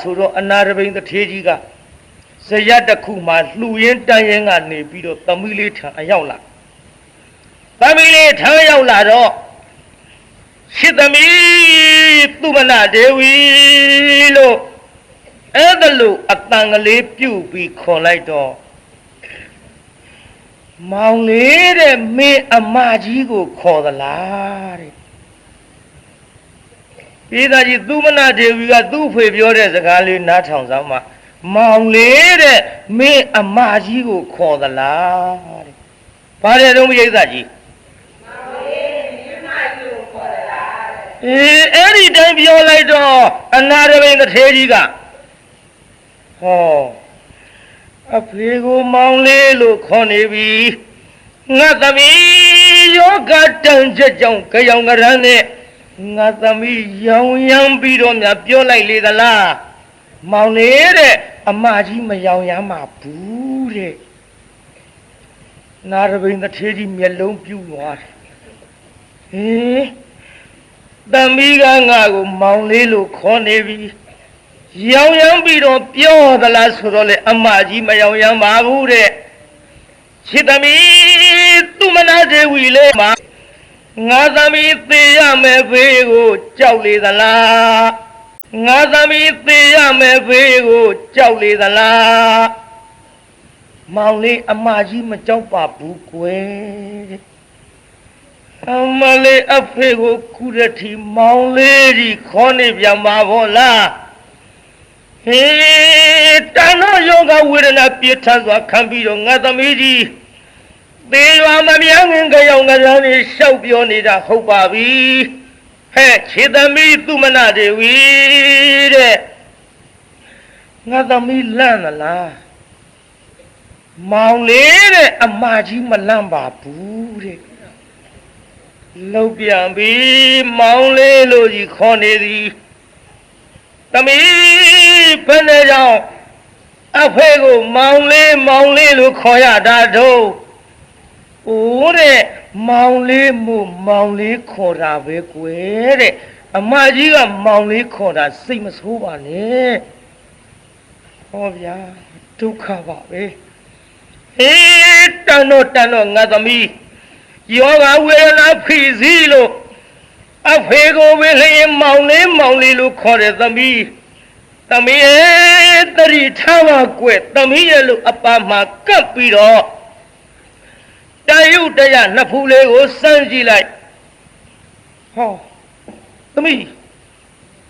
ဆိုတော့အနာရဘိန်သေကြီးကဇယတစ်ခုမှလှူရင်းတန်းရင်းကနေပြီးတော့သမီးလေးထံအရောက်လာသမီးလေးထံရောက်လာတော့ရှိသမီးသူမနာဒေဝီလို့အဲ့ဒါလို့အတန်ကလေးပြုတ်ပြီးခေါ်လိုက်တော့မောင်လေးတဲ့မင်းအမကြီးကိုခေါ်သလားတဲ့ပြည်သားကြီးသူမနာဒေဝီကသူ့ဖေပြောတဲ့စကားလေးနားထောင်စမ်းမှမောင်လေးတဲ့မင်းအမကြီးကိုခေါ်သလားတဲ့ဘာတဲ့တော့ပြိဿကြီးမောင်လေးမင်းအမကြီးကိုခေါ်သလားတဲ့အဲ့ဒီတိုင်းပြောလိုက်တော့အနာရဘိန်သေကြီးကဟောအဖေကိုမောင်လေးလို့ခေါ်နေပြီငါသမီးယောဂတန်ချက်ကြောင့်ကြောင်ကရမ်းနဲ့ငါသမီးရောင်ရမ်းပြီးတော့များပြောလိုက်လေသလားမောင်လေးတဲ့အမကြီးမရောင်ရမ်းမှာဘူးတဲ့နာရဘိန်သေကြီးမျက်လုံးပြူသွားတယ်သမီးကငါကိုမောင်လေးလို့ခေါ်နေပြီရောင်ရမ်းပြီးတော့ပြောသလားဆိုတော့လေအမကြီးမရောင်ရမ်းပါဘူးတဲ့ ချစ်သမီးသူမနာဒေဝီလေးမှာငါသမီးသေရမယ်ဘေးကိုကြောက်လေသလားငါသမီးသေရမယ်ဘေးကိုကြောက်လေသလားမောင်လေးအမကြီးမကြောက်ပါဘူးကွယ်အမလေးအဖေကိုခုရထီမောင်လေးကြီးခေါ်နေပြန်ပါဘောလားဟေးတန်တော့ယောဂဝေဒနာပြစ်ထန်စွာခံပြီးတော့ငါသမီးကြီးသေရွာမမြန်းငင်ကြောင်ငရမ်းနေရှောက်ပြောနေတာဟုတ်ပါပြီဟဲ့ခြေသမီးသူမနာဒေဝီတဲ့ငါသမီးလန့်သလားမောင်လေးတဲ့အမကြီးမလန့်ပါဘူးတဲ့လှုပ်ပြန်ပြီမောင်လေးလို့ကြီးခေါ်နေသည်သမီးဘယ်နဲ့ကြောင့်အဖေကိုမောင်လေးလို့ခေါ်ရတာတော့အိုးတဲ့မောင်လေးမို့မောင်လေးခေါ်တာပဲကွယ်တဲ့အမကြီးကမောင်လေးခေါ်တာစိတ်မဆိုးပါနဲ့ဟောဗျာဒုက္ခပါပဲဟေးတန်တော့ငါသမီးယောဂဝေဒနာဖြစ်စီလို့အဖေကိုပဲလျင်မောင်လေးလို့ခေါ်တယ်သမီးတတိထားပါကွယ်သမီးရဲ့လို့အပါမှာကပ်ပြီးတော့တယုတ်တရနှစ်ဖူးလေးကိုစမ်းကြည့်လိုက်ဟောသမီး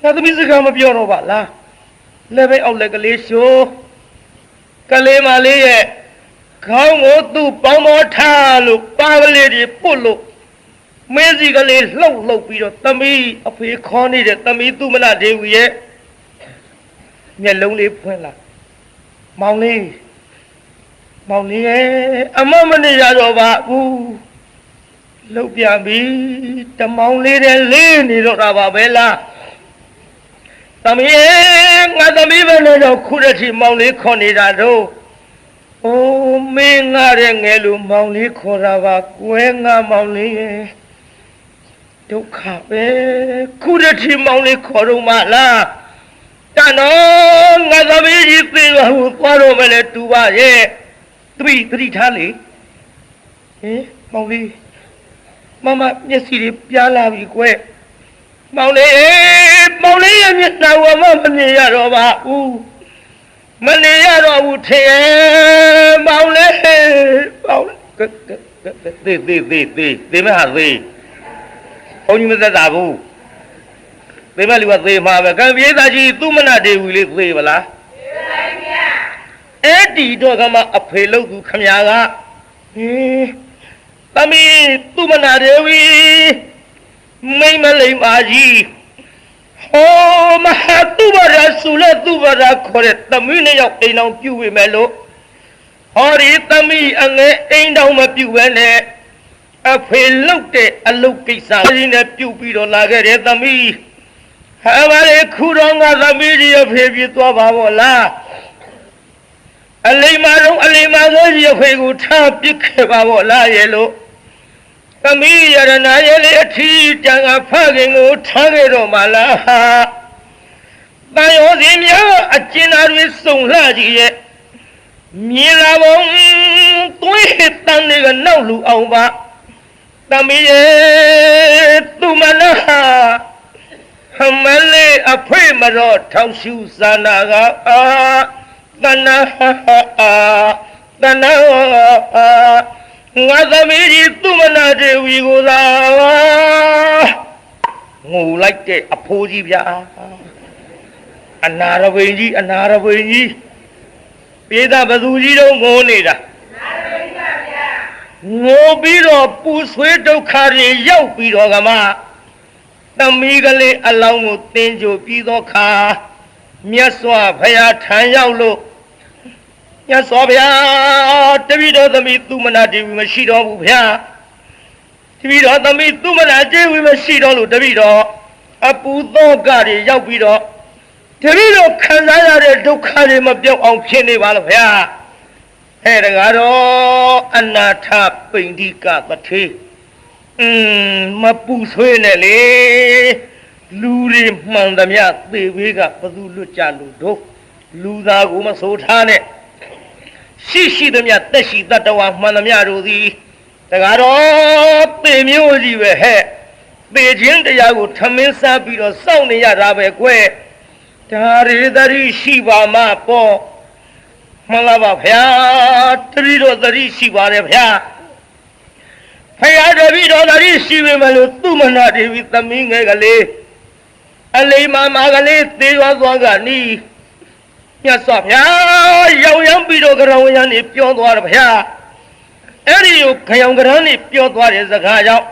ငါသမီးစကားမပြောတော့ပါလားလက်ပဲအောက်လက်ကလေးရှိုးကလေးမလေးရဲ့ခေါင်းကိုသူ့ပေါင်းတော်ထားလို့ပါကလေးတွေပုတ်လို့မင်းစီကလေးလှုပ်ပြီးတော့သမီးအဖေခေါ်နေတဲ့သမီးသူမနာဒေဝီရဲ့မျက်လုံးလေးဖွင့်လာမောင်လေးရဲ့အမမနေရတော့ပါဘူးလှုပ်ပြန်ပြီတမောင်လေးတဲ့လေးနေတော့တာပါပဲလားသမီးငါသမီးပဲလို့တော့ခုတည်းချီမောင်လေးခေါ်နေတာတော့အိုးမင်းငါတဲ့ငယ်လို့မောင်လေးခေါ်တာပါကွယ်ငါမောင်လေးရဲ့ဒုက္ခပဲခုတည်းချီမောင်လေးခေါ်တော့မလားတန်တော့ငါသမီးကြီးပြေပါဘူးသွားတော့မယ်လေတူပါရဲ့တတိထားလေဟင်မောင်လေးမမမျက်စိတွေပြားလာပြီကွယ်မောင်လေးရဲ့မျက်နှာဝမမြင်ရတော့ပါဘူးမနေရတော့ဘူးထေမောင်လေးသေမဟာသေးဘုန်းကြီးမသက်တာဘူးသေမလူကသေမှာပဲကံပြေးသားကြီးသူမနာဒေဝီလေးသေပါလားသေပါဗျာအဲ့ဒီတော့ကမှအဖေလို့သူခမညာကသမီးသူမနာဒေဝီမိမလိမ္မာကြီးဟောမဟာသူဘရဆူလဲသူဘရခေါ်တဲ့သမီးနဲ့ရောက်အိမ်တော်ပြုဝေမယ်လို့ဟောဒီသမီးအငယ်အိမ်တော်မပြုဘဲနဲ့အဖေလုတ်တဲ့အလုပ်ကိစ္စကြီးနဲ့ပြုပြီးတော့လာခဲ့တဲ့သမီးဟာပါလေခုတော့ငါသမီးကြီးအဖေပြသွားပါဘောလားအလိမ္မာဆုံးကြီးအဖေကိုထားပစ်ခဲ့ပါဘောလားရဲ့လို့သမီးရတနာရဲ့လေအထီးတန်ကဖခင်ကိုထားခဲ့တော့မှလားဟာတန်ရောစီများအကျဉ်းသားတွေစုံလှကြီးရဲ့မြင်လာပုံသွေးတန်တွေကနောက်လူအောင်ပါသမီးရဲ့သူမနာမလေးအဖေမတော်ထောင်ရှူစာနာကတဏငါသမီးကြီးသူမနာဒေဝီကိုသာငိုလိုက်တဲ့အဖိုးကြီးဗျာအနာရဝိန်ကြီးပြေးတာဘသူကြီးတော့ငိုနေတာငိုပြီးတော့ပူဆွေးဒုက္ခတွေရောက်ပြီးတော့ကမှသမီးကလေးအလောင်းကိုတင်းကြိုပြီးတော့ခါမြတ်စွာဘုရားထံရောက်လို့မြတ်စွာဘုရားတပည့်တော်သမီးသူမနာဒေဝီမရှိတော့ဘူးဗျာတပည့်တော်သမီးသူမနာဒေဝီမရှိတော့လို့တပည့်တော်အပူသောကတွေရောက်ပြီးတော့တပည့်တော်ခံစားရတဲ့ဒုက္ခတွေမပြောက်အောင်ဖြစ်နေပါလို့ဗျာဟဲ့တကားတော့အနာထပိန္ဒိကသထေမပူဆွေးနဲ့လေလူတွေမှန်သမျှသေဘေးကဘသူလွတ်ကြလို့တို့လူသားကိုမဆိုထားနဲ့ ရှိသမျှတက်ရှိတတ္တဝါမှန်သမျှတို့သည်တကားတော့သေမျိုးကြီးပဲဟဲ့သေခြင်းတရားကိုထမင်းစားပြီးတော့စောင့်နေရတာပဲကွယ်ဒါရီသတိရှိပါမှာပေါ့မှန်လားပါဗျာတတိတော်သတိရှိပါတယ်ဗျာဖယားတပည့်တော်သတိရှိပေမဲ့လို့သူမနာဒေဝီသမီးငယ်ကလေးအလိမ္မာကလေးသေသွားသွားကနီးမြတ်စွာဘုရားရောင်ရမ်းပြီးတော့ကြောင်ရမ်းနေပြောသွားတယ်ဗျာအဲ့ဒီကိုကြောင်ကရမ်းနေပြောသွားတဲ့စကားကြောင့်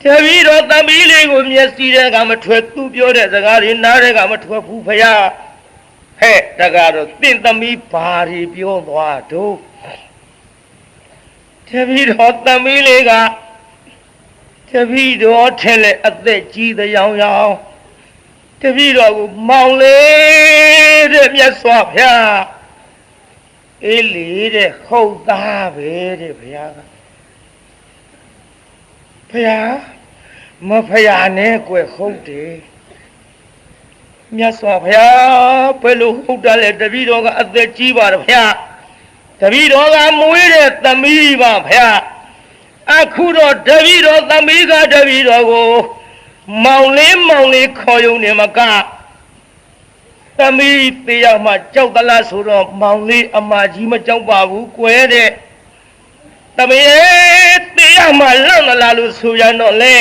တပည့်တော်သမီးလေးကိုမျက်စိထဲကမထွက်သူပြောတဲ့စကားတွေနားထဲကမထွက်ဘူးဘုရားဟဲ့တကားတော့တင့်သမီးဘာတွေပြောသွားတော့တပည့်တော်သမီးလေးကတပည့်တော်ထဲလေအသက်ကြီးတဲ့ရောင်ရောင်တပည့်တော်ကိုမောင်လေးတဲ့မြတ်စွာဘုရားအေးလေတဲ့ဟုတ်သားပဲတဲ့ဘုရားကဘုရားမဖယားနဲ့ကွယ်ဟုတ်တယ်မြတ်စွာဘုရားဘယ်လိုဟုတ်တယ်လဲတပည့်တော်ကအသက်ကြီးပါတယ်ဘုရားတပည့်တော်ကမွေးတဲ့သမီးပါဘုရားအခုတော့တပည့်တော်သမီးကတပည့်တော်ကိုမောင်လေးခေါ်ယုံနေမကသမီးတရားမှကြောက်သလားဆိုတော့မောင်လေးအမကြီးမကြောက်ပါဘူးကွယ်တဲ့သမီးတရားမှလန့်လာလို့ဆိုရတော့လေ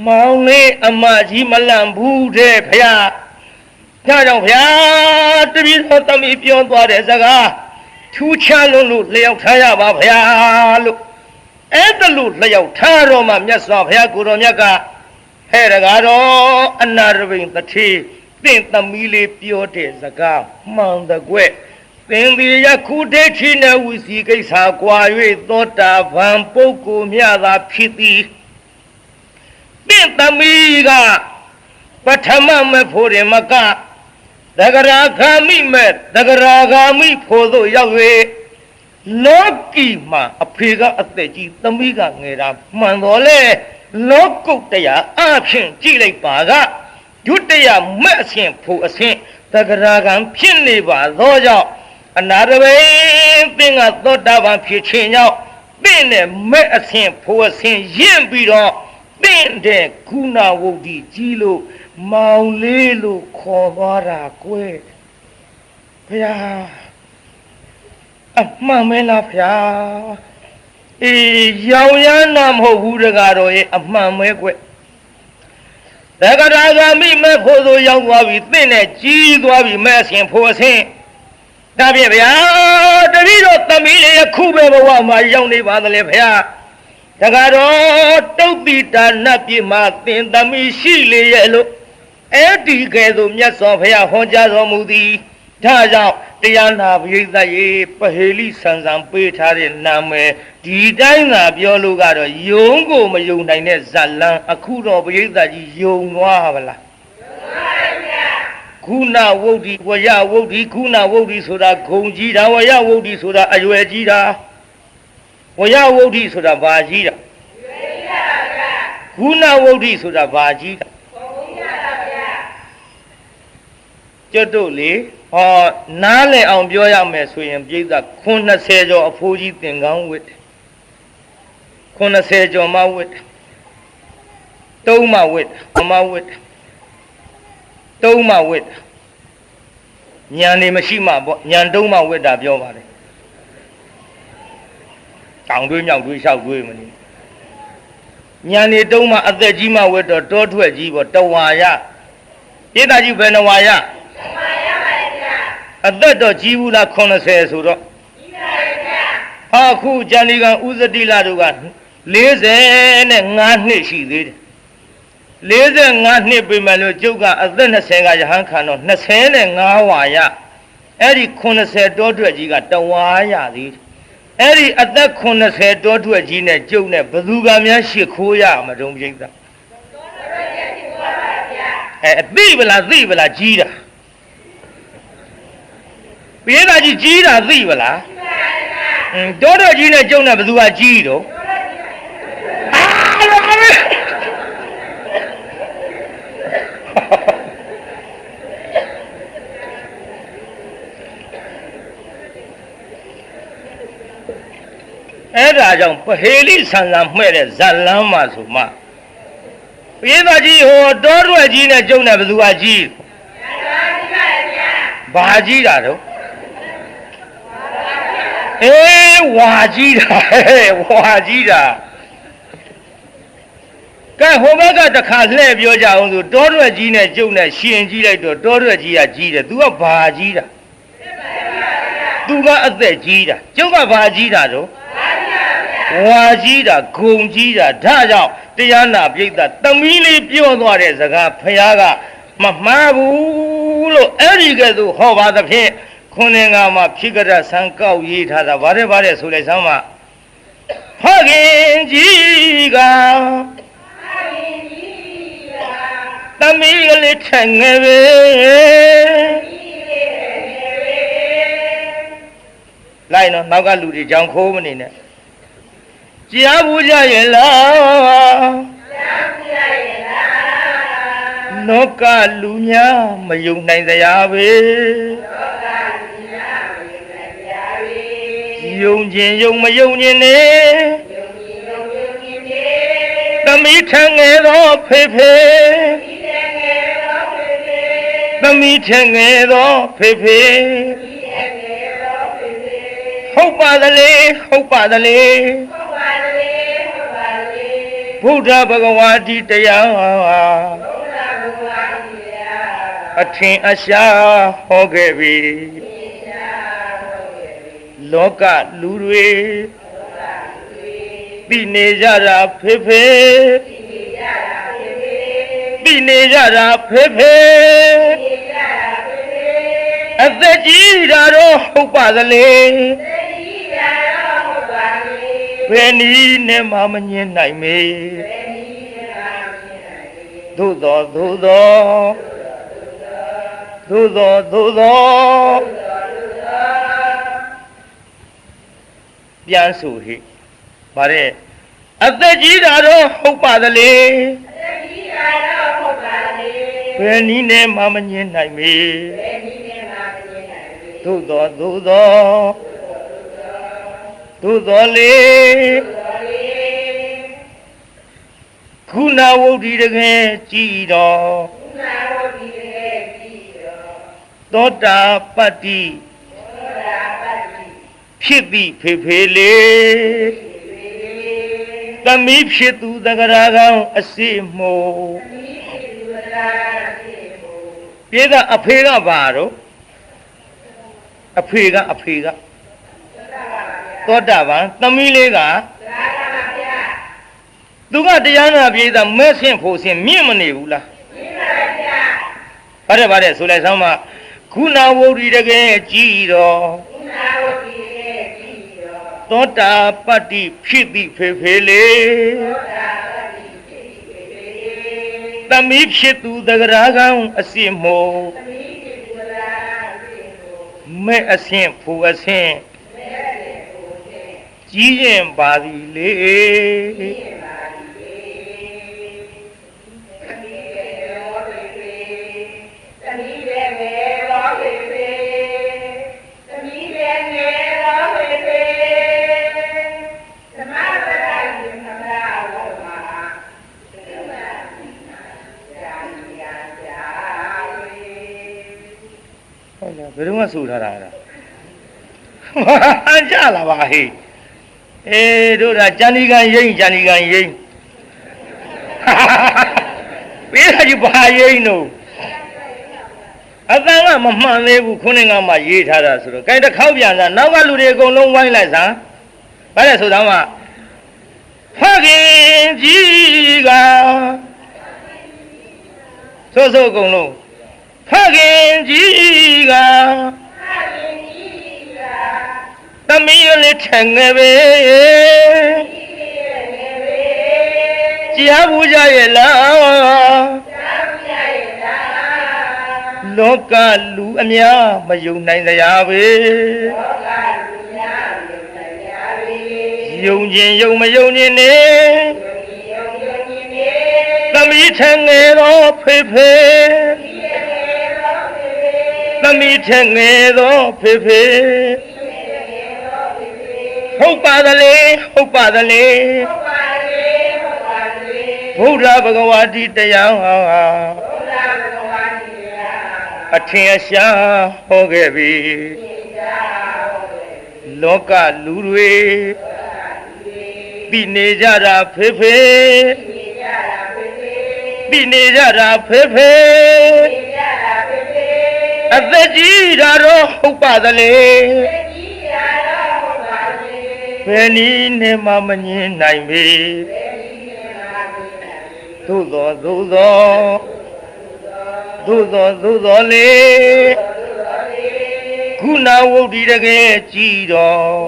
မောင်လေးအမကြီးမလန့်ဘူးတဲ့ဘုရားဒါကြောင့်ဘုရားတပည့်တော်သမီးပြောသွားတဲ့စကားထူးခြားလို့လျှောက်ထားရပါဘုရားလို့အဲ့ဒါလို့လျှောက်ထားတော့မှမြတ်စွာဘုရားကိုတော်မြတ်ကဟဲ့တကားတော့အနာရဘိန်တတိတင့်သမီးလေးပြောတဲ့စကားမှန်တကွယ်သင်ဒီယခုဒိဋ္ဌိနဲ့ဝိစီကိစ္စကွာ၍သောတာပန်ပုဂ္ဂိုလ်မြတ်သာဖြစ်သည်တင့်သမီးကပထမမဲ့ဖို့ရမကသဂရာဂာမိမဲ့သဂရာဂာမိဖို့သို့ရောက်၍လောကီမှာအဖေကအသက်ကြီးသမီးကငယ်တာမှန်တော်လေလောကုတ္တရာအဖြစ်ကြည့်လိုက်ပါကဒုတိယမဲ့အရှင်ဖို့အရှင်သဂရာဂံဖြစ်နေပါသောကြောင့်အနာတပိသင်ကသောတာပန်ဖြစ်ခြင်းကြောင့်သင်နဲ့မဲ့အရှင်ဖို့အရှင်ရင့်ပြီးတော့သင်တဲ့ကုဏဝုဒ္ဓကြီးလို့မောင်လေးလို့ခေါ်သွားတာကွယ်ဘုရားအမှန်မဲလားဘုရားအေးရောင်ရမ်းတာမဟုတ်ဘူးတကားတော့ရဲ့အမှန်မဲကွယ်တက္ကရာဂာမိမဲ့ဖို့ဆိုရောက်သွားပြီသင်နဲ့ကြီးသွားပြီမဲ့အရှင်ဖို့အရှင်ဒါဖြင့်ဗျာတပည့်တော်သမီးလေးအခုပဲဘဝမှာရောက်နေပါသလဲဗျာတကားတော့တုတ်တိတာနတ်ပြည်မှာသင်သမီးရှိလေရဲ့လို့အဲ့ဒီကဲ့သို့မြတ်စွာဘုရားဟောကြားတော်မူသည်ဒါကြောင့်တရားနာပရိသတ်ရေပဟေလိဆန်ဆန်ပေးထားတဲ့နာမည်ဒီတိုင်းသာပြောလို့ကတော့ယုံကိုမယုံနိုင်တဲ့ဇလံအခုတော့ပရိသတ်ကြီးယုံသွားပါလားခုနဝုဒ္ဓိဝရဝုဒ္ဓိခုနဝုဒ္ဓိဆိုတာဂုံကြီးတာဝရဝုဒ္ဓိဆိုတာအရွယ်ကြီးတာဝရဝုဒ္ဓိဆိုတာဘာကြီးတာခုနဝုဒ္ဓိဆိုတာဘာကြီးတာကျွတ်တို့လေဟောနားလည်အောင်ပြောရမယ်ဆိုရင်ပြိဿ90ကျော်အဖိုးကြီးသင်္ကန်းဝတ်တယ်90ကျော်မှဝတ်တယ်တုံးမှဝတ်တယ်မဝတ်တယ်တုံးမှဝတ်တယ်ညံနေမရှိမှပေါ့ညံတုံးမှဝတ်တာပြောပါတယ်တောင်တွေးမြောက်တွေးလျှောက်တွေးမနေညံနေတုံးမှအသက်ကြီးမှဝတ်တော့တောထွက်ကြီးပေါ့တဝါရပြိဿကြီးဘယ်နှဝါရအသက်တော့ကြီးဘူးလား90ဆိုတော့ကြီးပါဗျာအခုဇန်ဒီကံဥဇတိလတို့က45နှစ်ရှိသေးတယ်45နှစ်ပြီမဲ့လို့ကျုပ်ကအသက်20ကရဟန်းခံတော့25ဝါရအဲ့ဒီ90တောထွက်ကြီးကတဝါရသေးတယ်အဲ့ဒီအသက်90တောထွက်ကြီးနဲ့ကျုပ်နဲ့ဘသူကများရှ िख ိုးရမတုံးပြိဿသိပလားကြီးတာပြေးတာကြီးတာသိပလားတောတော်ကြီးနဲ့ကျုံနဲ့ဘသူကကြီးတော့ အဲ့ဒါကြောင့်ပဟေလိဆန်ဆန်မှဲ့တဲ့ဇတ်လမ်းမှာဆိုမှပြေးသားကြီးဟိုတောရွက်ကြီးနဲ့ကျုံတဲ့ဘသူကကြီးဘာကြီးတာတော့အေးဝါကြီးတာဝါကြီးတာကဲဟိုဘက်ကတခါလှည့်ပြောကြအောင်ဆိုတောရွက်ကြီးနဲ့ကျုံတဲ့ရှင်ကြီးလိုက်တော့တောရွက်ကြီးကကြီးတယ် तू ကဘာကြီးတာ तू ကအသက်ကြီးတာကျုပ်ကဘာကြီးတာတော့ဝါကြီးတာဂုံကြီးတာဒါကြောင့်တရားနာပိဋကသမီးလေးပြောသွားတဲ့စကားဖယားကမမှားဘူးလို့အဲ့ဒီကဲ့သို့ဟောပါသဖြင့်ခုနှစ်ငါမှာဖြစ်ကြတဲ့ဆံကောက်ရေးထားတာဗါတဲ့ဆိုလိုက်စမ်းမဖခင်ကြီးကသမီးကလေးထငယ်ပဲလိုက်နော်နောက်ကလူတွေကြောင်ခိုးမနေနဲ့ကြားဘူးကြရဲ့လားနောက်ကလူများမယုံနိုင်စရာပဲယုံခြင်းယုံမယုံခြင်းနဲ့သမီးထငယ်သောဖေဖေသမီးထငယ်သောဖေဖေဟုတ်ပါသလေဟုတ်ပါသလေဘုရားဘဂဝါဒီတရားအထင်အရှားဟောခဲ့ပြီလောကလူတွေသိနေကြတာဖေဖေသိနေကြတာဖေဖေအသက်ကြီးတာတော့ဟုတ်ပါသလေဘယ်နည်းနဲ့မှမငြင်းနိုင်မေသို့သောပြန်ဆိုဟိဗါတဲ့အသက်ကြီးတာတော့ဟုတ်ပါသလေဘယ်နည်းနဲ့မှမငြင်းနိုင်မေသို့သောလေခုနာဝုဒ္ဓိတကယ်ကြည်တော်သောတာပတ္တိဖြစ်သည်ဖေဖေလေသမီးဖြစ်သူသက္ကရာကောင်အစီမို့ပြေးကအဖေကဘာတော့အဖေကသောတာပန်သမီးလေးကသူကတရားနာပြေးတာမဲဆင့်ဖို့ဆင့်မြင့်မနေဘူးလားမြင့်ပါဗျာဗါတဲ့ဆိုလိုက်ဆောင်မခုနာဝုဒ္ဓိတကယ်ကြည်တော်သောတာပတ္တိဖြစ်သည်ဖေဖေလေသမီးဖြစ်သူသက္ကရာကောင်အစီမို့မဲအဆင့်ဖို့အဆင့်ကြီးရင်ပါသည်လေဘယ်တော့မှဆိုထားတာလားအကြလာပါဟေးအေးတို့ကဂျန်ဒီကန်ရိမ့်ပေးတာကြီးဘာရိမ့်တို့အတန်ကမမှန်သေးဘူးခုနှစ်ကမှရေးထားတာဆိုတော့ဂိုင်းတစ်ခေါက်ပြန်စားနောက်ကလူတွေအကုန်လုံးဝိုင်းလိုက်စမ်းဘာလဲဆိုတော့မှဖခင်ကြီးကဆိုအကုန်လုံးဖခင်ကြီးကသမီးလေးထငယ်ပဲကြားဘူးကြရဲ့လားလောကလူအများမယုံနိုင်စရာပဲယုံခြင်းယုံမယုံခြင်းနဲ့သမီးထငယ်တော့ဖေဖေသမီးထငယ်တော့ဖေဖေ ဟုတ်ပါသလေဟုတ်ပါသလေဘုရားဘဂဝါဒီတရားဟာအထင်ရှားဟောခဲ့ပြီလောကလူတွေပြီးနေကြတာဖေဖေပြီးနေကြတာဖေဖေအသက်ကြီးတာတော့ဟုတ်ပါသလေဘယ်နည်းနဲ့မှမငြင်းနိုင်ပေသို့သောလေခုနာဝုဒ္ဓိတကယ်ကြည်တော်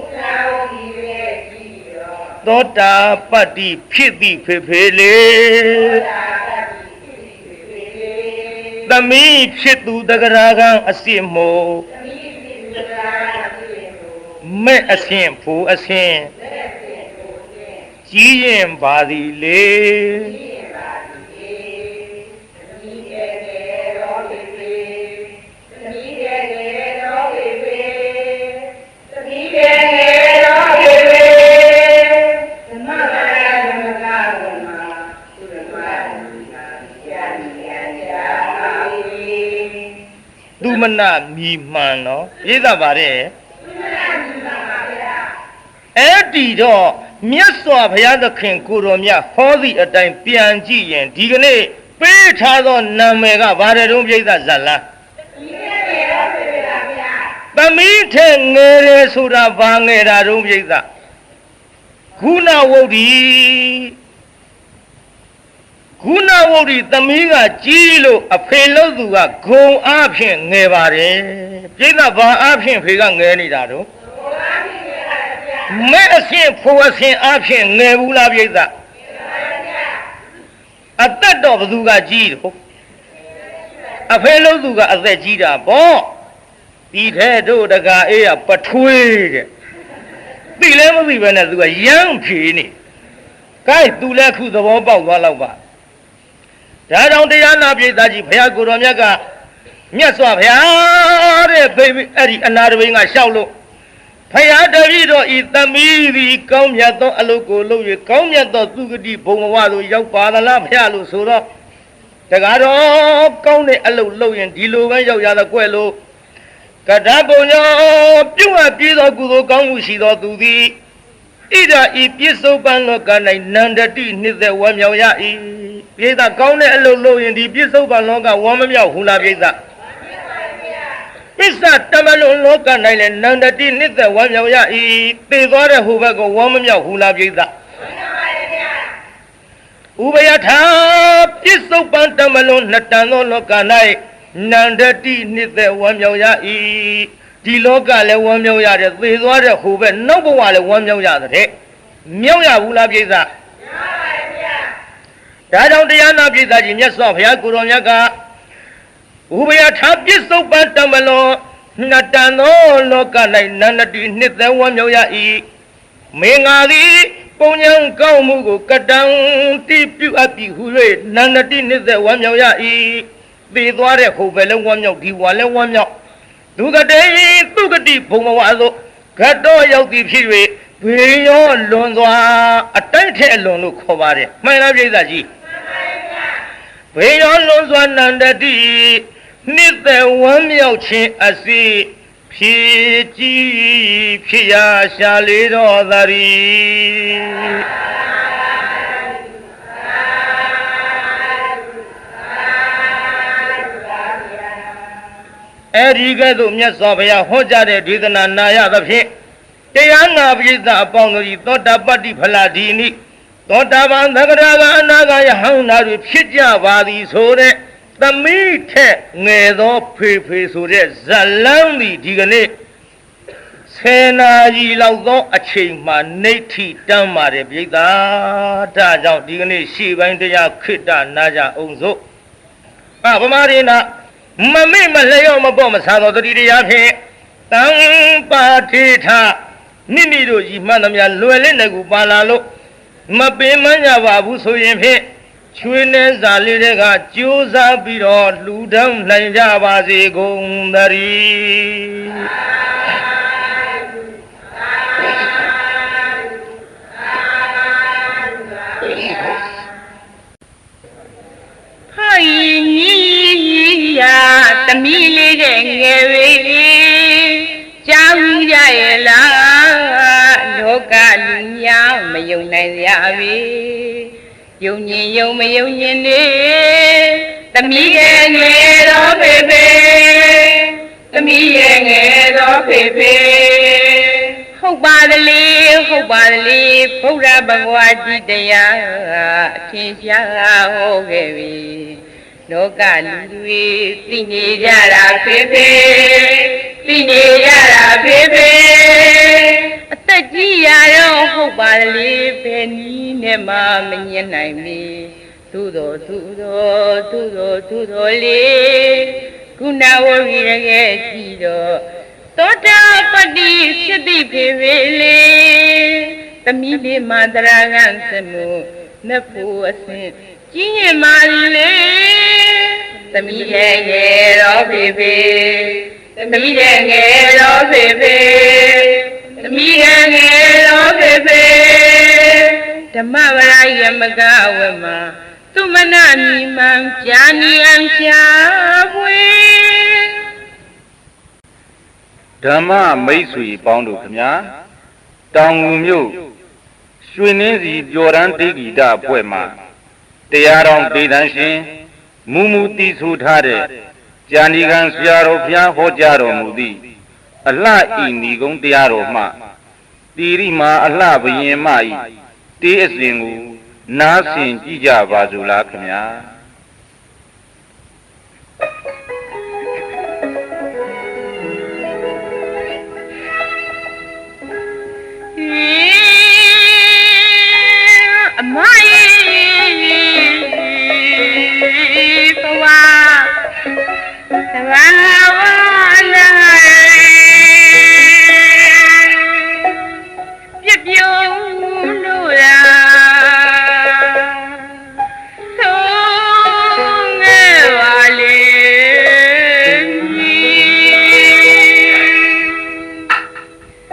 သောတာပတ္တိဖြစ်သည်ဖေဖေလေသမီးဖြစ်သူတဂရကံအစစ်မို့မဲ့အဆင့်ဖို့အဆင့်ကြီးရင်ပါသည်လေသူမနာမြည်မှန်နော်ပြည့်စုံပါတယ်အဲ့ဒီတော့မြတ်စွာဘုရားသခင်ကိုတော်မြတ်ဟောသည့်အတိုင်းပြန်ကြည့်ရင်ဒီကနေ့ပေးထားသောနာမည်ကဘာတဲ့တုံးပြိဿဇလန်းသမီးထဲငယ်တယ်ဆိုတာဘာငယ်တာတုံးပြိဿခုနဝုဒ္ဓီသမီးကကြီးလို့အဖေလို့သူကဂုံအားဖြင့်ငယ်ပါတယ်ပြိဿဘာအားဖြင့်ဖေကငယ်နေတာတော့မဲ့အဆင့်ဖို့အဆင့်အားဖြင့်ငယ်ဘူးလားပြိဿအသက်တော့ဘသူကကြီးတော့အဖေလို့သူကအသက်ကြီးတာပေါ့ဒီထဲတို့တကာအေးကပထွေးတဲ့သိလဲမသိပဲနဲ့သူကရမ်းဖြေနေကဲသူလည်းခုသဘောပေါက်သွားတော့ပါဒါကြောင့်တရားနာပိဿကြီးဘုရားကိုယ်တော်မြတ်ကမြတ်စွာဘုရားတဲ့အဲ့ဒီအနာတပိန်ကလျှောက်လို့ဘုရားတပည့်တော်ဤသမီးသည်ကောင်းမြတ်သောအလုပ်ကိုလုပ်၍ကောင်းမြတ်သောသူဂတိဘုံဘဝသို့ရောက်ပါသလားဘုရားလို့ဆိုတော့တကားတော့ကောင်းတဲ့အလုပ်လုပ်ရင်ဒီလိုပဲရောက်ရတဲ့ကွယ်လို့ကတ္တပုံညောပြုအပ်ပြီးသောကုသိုလ်ကောင်းမှုရှိသောသူသည်ဣဒာဤပြစ္ဆုတ်ပန်လောက၌နန္ဒတိနှစ်သက်ဝမ်းမြောက်ရ၏ပိဿကောင်းတဲ့အလုပ်လုပ်ရင်ဒီပြစ္ဆုတ်ပန်လောကဝမ်းမမြောက်ဘူးလားပိဿပစ္စတမလုံးလောက၌လည်းနန္ဒတိနှစ်သက်ဝမ်းမြောက်ရ၏သေသွားတဲ့ဟိုဘက်ကဝမ်းမမြောက်ဘူးလားပိဿဥပယထာပြစ္ဆုတ်ပန်တမလုံးနှစ်တန်သောလောက၌နန္ဒတိနှစ်သက်ဝမ်းမြောက်ရ၏ဒီလောကလည်းဝမ်းမြောက်ရတယ်သေသွားတဲ့ဟိုဘက်နောက်ဘဝလည်းဝမ်းမြောက်ရတဲ့မြောက်ရဘူးလားပိဿဒါကြောင့်တရားနာပိဿကြီးမြတ်စွာဘုရားကိုယ်တော်မြတ်ကဥပယထာပြစ္ဆုတ်ပန်တမလောနှစ်တန်သောလောက၌နန္ဒတိနှစ်သက်ဝမ်းမြောက်ရ၏မင်္ဂလာသည်ပုံညာကောင်းမှုကိုကတံတိပြုအပ်ပြီးဟု၍နန္ဒတိနှစ်သက်ဝမ်းမြောက်ရ၏သေသွားတဲ့ဟိုဘက်လည်းဝမ်းမြောက်ဒီဝါလည်းဝမ်းမြောက်ဒုက္ကတေသူကတိဘုံဘဝသို့ဂတ်တော်ရောက်သည်ဖြစ်၍ဘေရောလွန်စွာအတိုက်ထဲအလွန်လို့ခေါ်ပါတယ်မှန်လားပြိဿကြီးဘေရောလွန်စွာနန္ဒတိနှစ်သက်ဝမ်းမြောက်ခြင်းအစီဖြည့်ကြည်ဖြစ်ရာရှာလေတော်သရီအဲ့ဒီကဲ့သို့မြတ်စွာဘုရားဟောကြားတဲ့ဒေသနာနာရသဖြင့်တရားနာပိဿအပေါင်းတို့ဤသောတာပတ္တိဖလာဒီနိသောတာပန်သက္ကရာကအနာဂယဟံနာတွေဖြစ်ကြပါသည်ဆိုတဲ့သမီးထက်ငယ်သောဖေဖေဆိုတဲ့ဇလန်းသည်ဒီကနေ့10 နာရီလောက်သောအချိန်မှနေထိတမ်းပါတယ်ပိဿဒါကြောင့်ဒီကနေ့ရှေ့ပိုင်းတရားခိတ္တနာကြအောင်စို့ဗမာရိနာမမေ့မလျော့မပေါ့မစားသောတတိတရားဖြင့်တံပါထေထမိမိတို့ဤမှန်သမျှလွယ်လင့်တဲ့ကူပါလာလို့မပင်မညပါဘူးဆိုရင်ဖြင့်ချွေးနှဲစာလေးတွေကကြိုးစားပြီးတော့လှူဒန်းနိုင်ကြပါစေကုန်သတည်း သမီးလေးတဲ့ငယ်ဝေးကြောက်ကြရဲ့လားလောကလူများမယုံနိုင်ရပြီယုံညင်ယုံမယုံညင်နေသမီးရဲ့ငယ်တော်ဖေဖေသမီးရဲ့ငယ်တော်ဖေဖေဟုတ်ပါသလေဟုတ်ပါသလေဘုရားဘဂဝါကြီးတရားအထင်ရှားဟောခဲ့ပြီလောကလူတွေသိနေကြတာဖေဖေသိနေကြတာဖေဖေအသက်ကြီးရတော့ဟုတ်ပါလေဘယ်နည်းနဲ့မှမညင်နိုင်ပြီသို့တော်လေကုဏဝရီရခဲ့ကြည့်တော့သောတာပတိဖြစ်သည့်ဖေဖေလေသမီးလေးမန္တရာကံစမှုနတ်ဖို့အစဉ်ကြီးရင်မာလေသမီးရဲ့ငယ်တော်ဖေဖေသမီးရဲ့ငယ်တော်ဖေဖေသမီးရဲ့ငယ်တော်ဖေဖေဓမ္မဝရယမကဝမသူမနာမိမှန်ကြာနီအံရှာပွေဓမ္မမိတ်ဆွေပေါင်းတို့ခမညာတောင်ငူမြို့ရွှေနှင်းစီပျော်ရန်တေဂီတအဖွဲ့မှတရားတော်ဒေသရှင်မူမူတည်ဆူထားတဲ့ဂျာနီကန်ဆရာတော်ဘုရားဟောကြားတော်မူသည့်အလှဤဏီကုံတရားတော်မှတိရိမာအလှဘယင်မဤတေးအစဉ်ကိုနားဆင်ကြည့်ကြပါစို့လားခမညာအမရဲ့ဘဝသဘာဝနာပြပြုံးလို့ရာဆုံးငယ်ပါလေ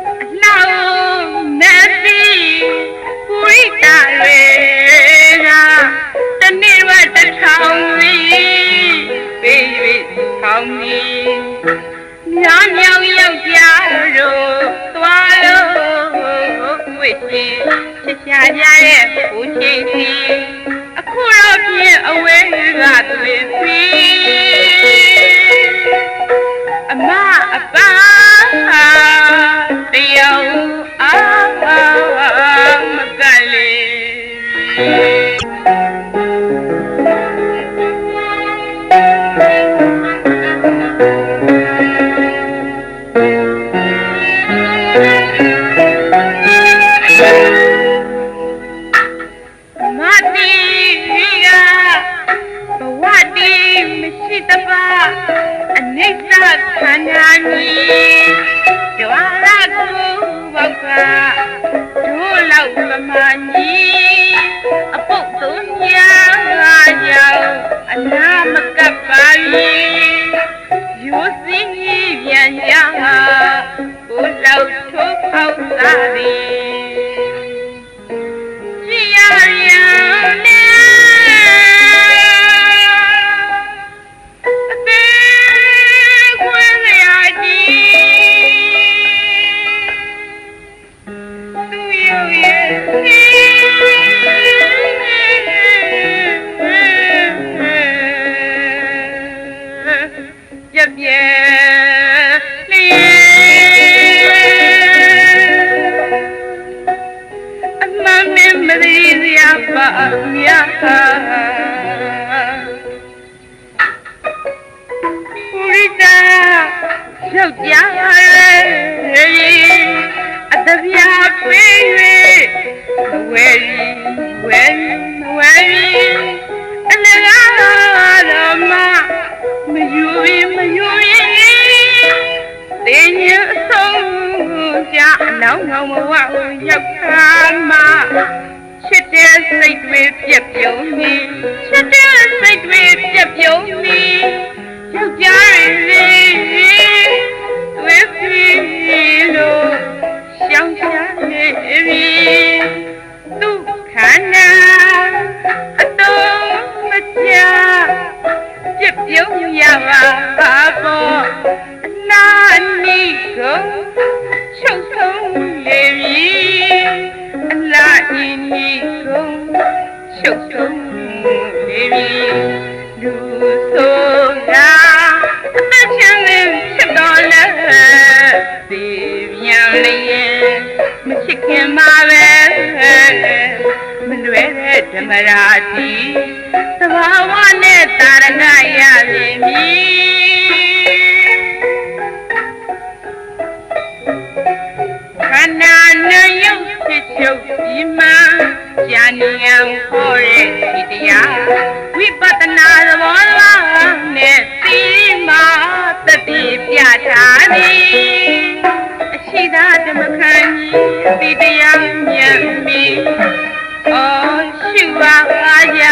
အလောက်မဲ့ပြီးပူရိတာတွေကတနေ့ဝတ်တစ်ထောင်ပြီးပေး၍ထောင်ပြီးမြောင်မြောင်ယောက်ျားတို့သွားလို့ဝိစီချစ်ရှာကြရဲ့ဘူချီစီအခုတော့ပြင်းအဝဲကတွေ့ပြီအမအပတယောက်မကလေးမရှိတပါအနိစ္စခန္ဓာကြီးဒွါရကိုဘောက်ကဒိုးလောက်ပမာကြီးအပုတ်သုံးညာကြောင့်အနာမကပ်ပါ၏ရိုးစင်းကြီးပြန်ရကိုလောက်ထိုးပေါက်သားသည်ကြည်ရရနဲ့မြတ်ပူရိတာယောက်ျားအတပြားပေး၍ဝဲအလကားတော်မယူရင်တင်းရအဆုံးကြအလောင်းကောင်းမဝရောက်ခါမှာချစ်တဲ့စိတ်တွေပြက်ပြုံးနေချစ်တဲ့စိတ်တွေပြက်ပြုံးနေယောက်ျားလေးတွေပြီးလို့ရှောင်းရှားနေပြီသူခန္ဓာအတော်မချပြက်ပြုံးရပါ မိကုန်ချုပ်ထုံးနေပြီလူဆိုတာအသက်ချမ်းလေးဖြစ်တော်လဲဒီပြန်လေးမချစ်ခင်ပါပဲမလွယ်တဲ့ဓမ္မရာတိသဘာဝနဲ့တာရဏရပြီမည်ခန္ဓာနဲ့ရုပ်ဖြစ်ချုပ်ပြီးမှဉာဏ်ဉာဏ်ဟောတဲ့ဒီတရားဝိပဿနာသဘောတရားနဲ့သိမှတတိပြထားသည်အရှိသာဓမ္မခန္ဒီတရားဉာဏ်မီအော်ရှိပါအားရ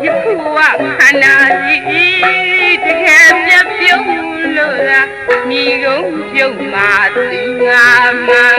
ယခုဝခန္ဓာကြီးတကယ်ပြပြုံးလို့လားမိကုန်ပြုံးမှသူငါမှာ